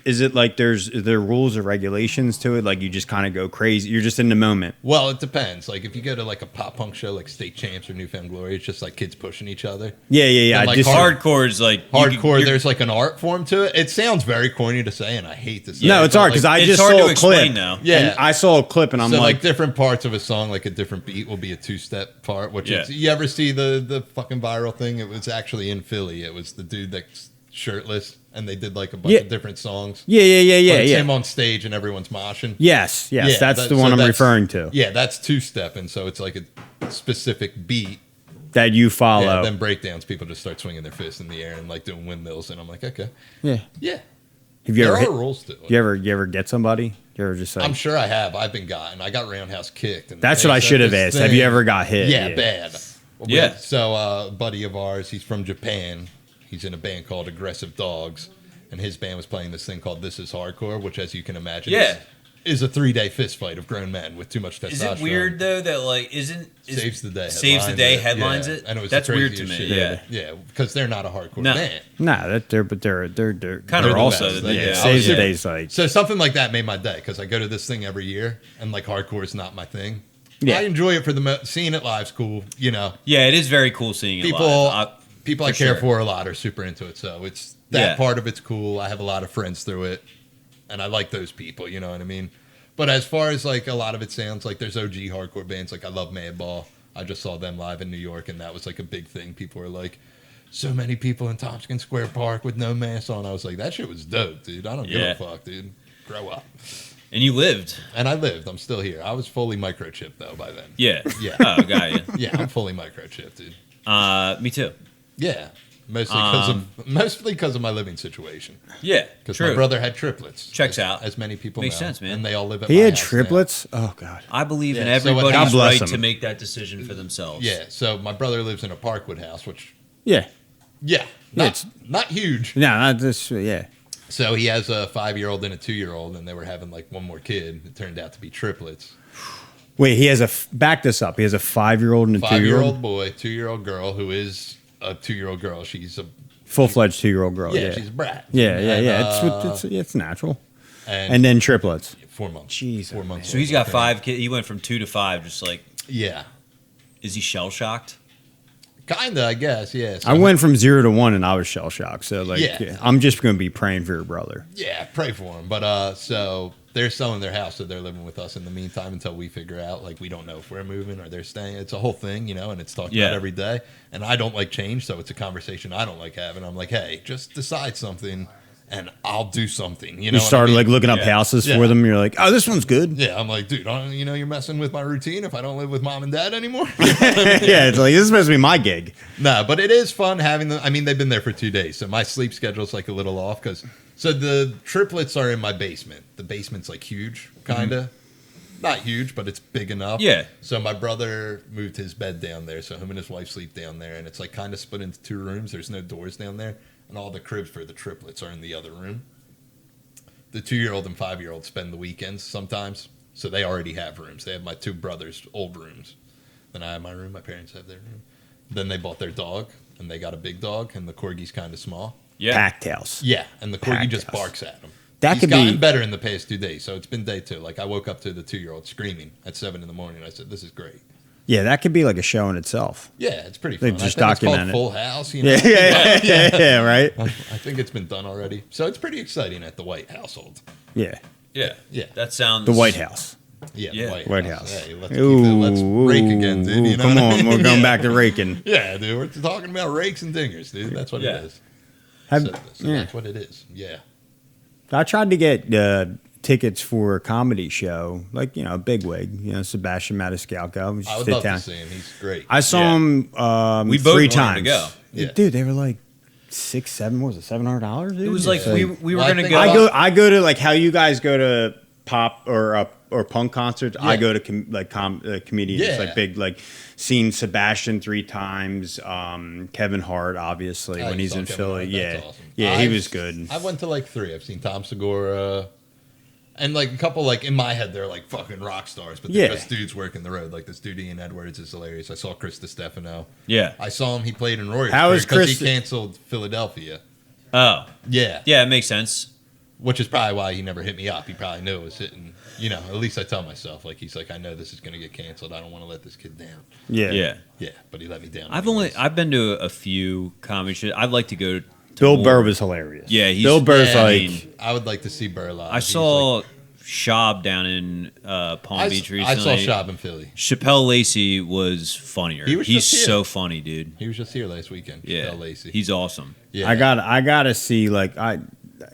is it like is there rules or regulations to it? Like, you just kind of go crazy. You're just in the moment. Well, it depends. Like if you go to like a pop punk show, like State Champs or Newfound Glory, it's just like kids pushing each other. Yeah, yeah, yeah. And, I like, just Hardcore is like you Hardcore, you're- there's like an art form to it. It sounds very corny to say, and I hate to say. no, it, it's but, hard because like, I it's just hard saw to a clip. explain now. Yeah. and I saw a clip, and I'm so like like, different parts of a song, like a different beat will be a two-step part. Which Yeah. is, you ever see the fucking viral thing? It was actually in Philly. It was the dude that's shirtless, and they did like a bunch Yeah. of different songs. yeah, yeah, yeah, But yeah, it's yeah. him on stage and everyone's moshing. Yes, yes, Yeah, that's that- the so one I'm that's- referring to. Yeah, that's two-step, and so it's like a specific beat. That you Yeah, follow. then breakdowns, people just start swinging their fists in the air and like doing windmills, and I'm like, okay, Yeah. yeah. Have you There ever are hit, rules to it. you ever get somebody? You ever just like? I'm sure I have. I've been gotten. I got roundhouse kicked. And That's they what I said should have this asked. Have you thing- ever got hit? Yeah, bad. Yeah. So a buddy of ours, he's from Japan. He's in a band called Aggressive Dogs, and his band was playing this thing called This Is Hardcore, which, as you can imagine, Yeah. is a 3-day fist fight of grown men with too much testosterone. Is it weird though that like Saves the Day. Saves the Day headlines yeah. it? And it was That's the weird to craziest me. shit. Yeah. Yeah, because they're not a hardcore No. band. Nah, they're Kinda they're also best. the- yeah. yeah. Saves the Yeah. Day's like So something like that made my day because I go to this thing every year, and like hardcore is not my thing. Yeah. I enjoy it for seeing it live's cool. You know, Yeah, it is very cool seeing it people live. people I for care sure. for a lot are super into it. So it's that Yeah. part of it's cool. I have a lot of friends through it, and I like those people. You know what I mean? But as far as like a lot of it sounds like there's OG hardcore bands. Like I love Madball. I just saw them live in New York, and that was like a big thing. People were like, so many people in Tompkins Square Park with no masks on. I was like, that shit was dope, dude. I don't give Yeah. a fuck, dude. Grow up. And you lived. And I lived. I'm still here. I was fully microchipped though by then. Yeah. Yeah. Oh, got you. Yeah, I'm fully microchipped, dude. Me too. Yeah, mostly because of my living situation. Yeah. Because True. my brother had triplets. Checks as, out. as many people Makes know, sense, man. And they all live at He my had house now. triplets. Oh God. I believe in Yeah, so what- everybody's God bless right him. to make that decision for themselves. Yeah, so my brother lives in a Parkwood house, which Yeah. not it's- not huge. No, not this. Yeah. So he has a 5-year-old and a 2-year-old, and they were having like one more kid. It turned out to be triplets. Wait, he has back this up. He has a 5-year-old and a 2-year-old. 5-year-old boy, 2-year-old girl, who is a 2-year-old girl. She's a Full-fledged 2-year-old girl. yeah, Yeah. she's a brat. Yeah, yeah, And, yeah. It's natural. and And then triplets. 4 months. Jeez, 4 months. So he's got 5 kids. He went from 2 to 5. Just like, Yeah, is he shell shocked? kinda, I guess. Yeah. So, I went from 0 to 1 and I was shell shocked. So like, Yeah. I'm just going to be praying for your brother. Yeah, pray for him. But so they're selling their house, so they're living with us in the meantime until we figure out. Like, we don't know if we're moving or they're staying. It's a whole thing, and it's talked Yeah. about every day. And I don't like change, so it's a conversation I don't like having. I'm like, hey, just decide something, and I'll do something. You know, You what I started mean? like looking up Yeah. houses Yeah. for them. You're like, oh, this one's good. Yeah, I'm like, dude, you're messing with my routine if I don't live with mom and dad anymore. Yeah, it's like this is supposed to be my gig. No, but it is fun having them. I mean, they've been there for 2 days, so my sleep schedule's like a little off so the triplets are in my basement. The basement's like huge, kind of. Not huge, but it's big enough. Yeah. So my brother moved his bed down there, so him and his wife sleep down there, and it's like kind of split into 2 rooms. There's no doors down there, and all the cribs for the triplets are in the other room. The 2-year-old and 5-year-old spend the weekends sometimes, so they already have rooms. They have my 2 brothers' old rooms. Then I have my room. My parents have their room. Then they bought their dog, and they got a big dog, and the corgi's kind of small. Yeah. Packed house. Yeah, and the corgi Packed just house. barks at him. That He's could gotten be- better in the past 2 days, so it's been day 2. Like I woke up to the 2-year-old screaming at 7 in the morning. I said, "This is great." Yeah, that could be like a show in itself. Yeah, it's pretty They fun. just I think it's document called it. Full House. Yeah, right. I think it's been done already, so it's pretty exciting at the White household. Yeah, Yeah. Yeah. That sounds. the White House. Yeah, Yeah. the White House. Hey, let's rake again, dude. You know come what I on, mean? we're going Yeah. back to raking. Yeah, dude, we're talking about rakes and dingers, dude. That's what Yeah. it is. Have- So yeah. that's what it is. Yeah. I tried to get tickets for a comedy show, like a bigwig, Sebastian Maniscalco. I would love to see him. He's great. I saw Yeah. him We both 3 wanted to times. go. Yeah. Dude, they were like $700, $700. Dude. It was like It's we were Well, I gonna think go. I go to like how you guys go to pop or punk concerts. I Yeah. go to comedians Yeah. like big like seen Sebastian 3 times. Kevin Hart obviously Oh, when you he's saw in Kevin Philly. Hart. Yeah, That's awesome. yeah, he I've- was good. I went to like 3. I've seen Tom Segura. And like a couple, like in my head, they're like fucking rock stars, but they're Yeah. just dudes working the road. Like this dude Ian Edwards is hilarious. I saw Chris DiStefano. Yeah. I saw him. He played in Roy. How is because Chris- he canceled Philadelphia. Oh. Yeah, Yeah, it makes sense. which is probably why he never hit me up. He probably knew it was hitting. At least I tell myself like he's like I know this is gonna get canceled. I don't want to let this kid down. Yeah, Yeah. Yeah, but he let me down. I've been to a few comedy shows. I'd like to go. To Bill more. Burr was hilarious. Yeah, he's- Bill Burr's Yeah, like I would like to see Burr live. I He's saw like- Shab down in Palm Beach recently. I saw Shab in Philly. Chappelle Lacey was funnier. He was He's just here. so funny, dude. He was just here last weekend. Yeah, Chappelle Lacey. he's awesome. Yeah. I gotta see like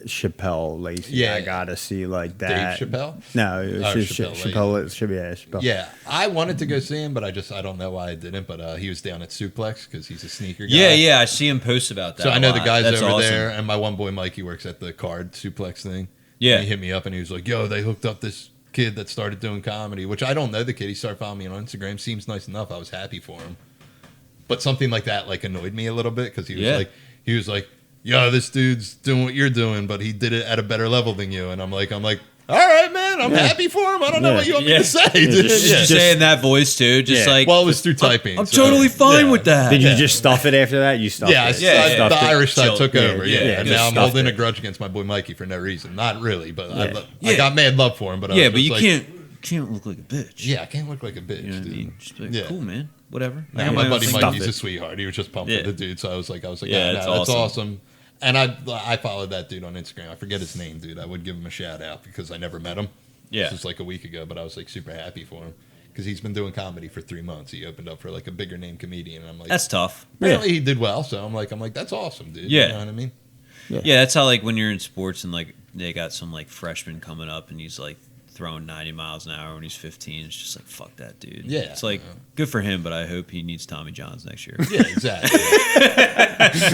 Chappelle Lacey. Yeah. I gotta see like that. Dave Chappelle. No, it was Oh, just Chappelle Chappelle. Yeah, I wanted to go see him, but I don't know why I didn't. But he was down at Suplex because he's a sneaker guy. Yeah, yeah. I see him post about that. So a I know lot. the guys That's over awesome. there, and my one boy Mikey works at the card Suplex thing. Yeah. And he hit me up and he was like, "Yo, they hooked up this kid that started doing comedy," which I don't know the kid. He started following me on Instagram. Seems nice enough. I was happy for him, but something like that like annoyed me a little bit because he was like, "Yo, this dude's doing what you're doing, but he did it at a better level than you," and I'm like. All right, man. I'm happy for him. I don't know Yeah. what you want me Yeah. to say. dude. Did you Just- say in that voice too? Just Yeah. like, Well, it was through typing. I'm so- totally fine yeah. with that. Did you just stuff it after that? You stuffed Yeah, it. Yeah, the Stuffed it. Irish side Chill. took over. Yeah, yeah, and just now I'm stuffed holding it. a grudge against my boy Mikey for no reason. Not really, but I Yeah. got mad love for him. But I Yeah, was but just you like, can't look like a bitch. Yeah, I can't look like a bitch. You know what I dude. mean? Just be like, Yeah. cool, man. Whatever. I Nah, got my own buddy thing. Stuff Mikey's it. a sweetheart. He was just pumped Yeah. for the dude. So I was like, Yeah, yeah, that's that's awesome. awesome. And I followed that dude on Instagram. I forget his name, dude. I would give him a shout out because I never met him. Yeah. This was like a week ago, but I was like super happy for him because he's been doing comedy for 3 months. He opened up for like a bigger name comedian, and I'm like, That's tough. apparently he did well. So I'm like, that's awesome, dude. Yeah. You know what I mean? Yeah, that's how like when you're in sports and like they got some like freshman coming up and he's like throwing 90 miles an hour when he's 15. It's just like fuck that dude. Yeah. It's like good for him, but I hope he needs Tommy Johns next year. Yeah, exactly.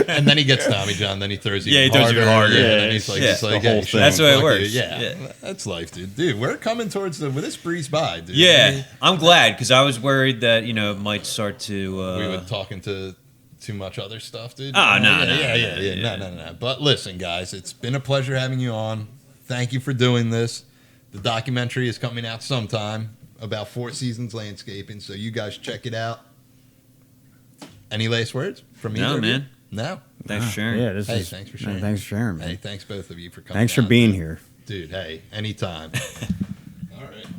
And then he gets Tommy John, then he throws even he throws even harder. Yeah, Yeah, and then he's like, yeah. just like, The whole hey, thing. That's the way it fuck works. you. Yeah. Yeah. That's life, dude. Dude, we're coming towards the, with this breeze by, dude. Yeah, I'm glad because I was worried that it might start to. We were talking to too much other stuff, dude. Oh, no, Yeah. No. But listen, guys, it's been a pleasure having you on. Thank you for doing this. The documentary is coming out sometime about Four Seasons landscaping, so you guys check it out. Any last words from either No, of you? man. No? Thanks for sharing. Yeah, this Hey, is. thanks for sharing. Thanks for sharing, man. Hey, thanks both of you for coming Thanks for out. being here. Dude, hey, anytime.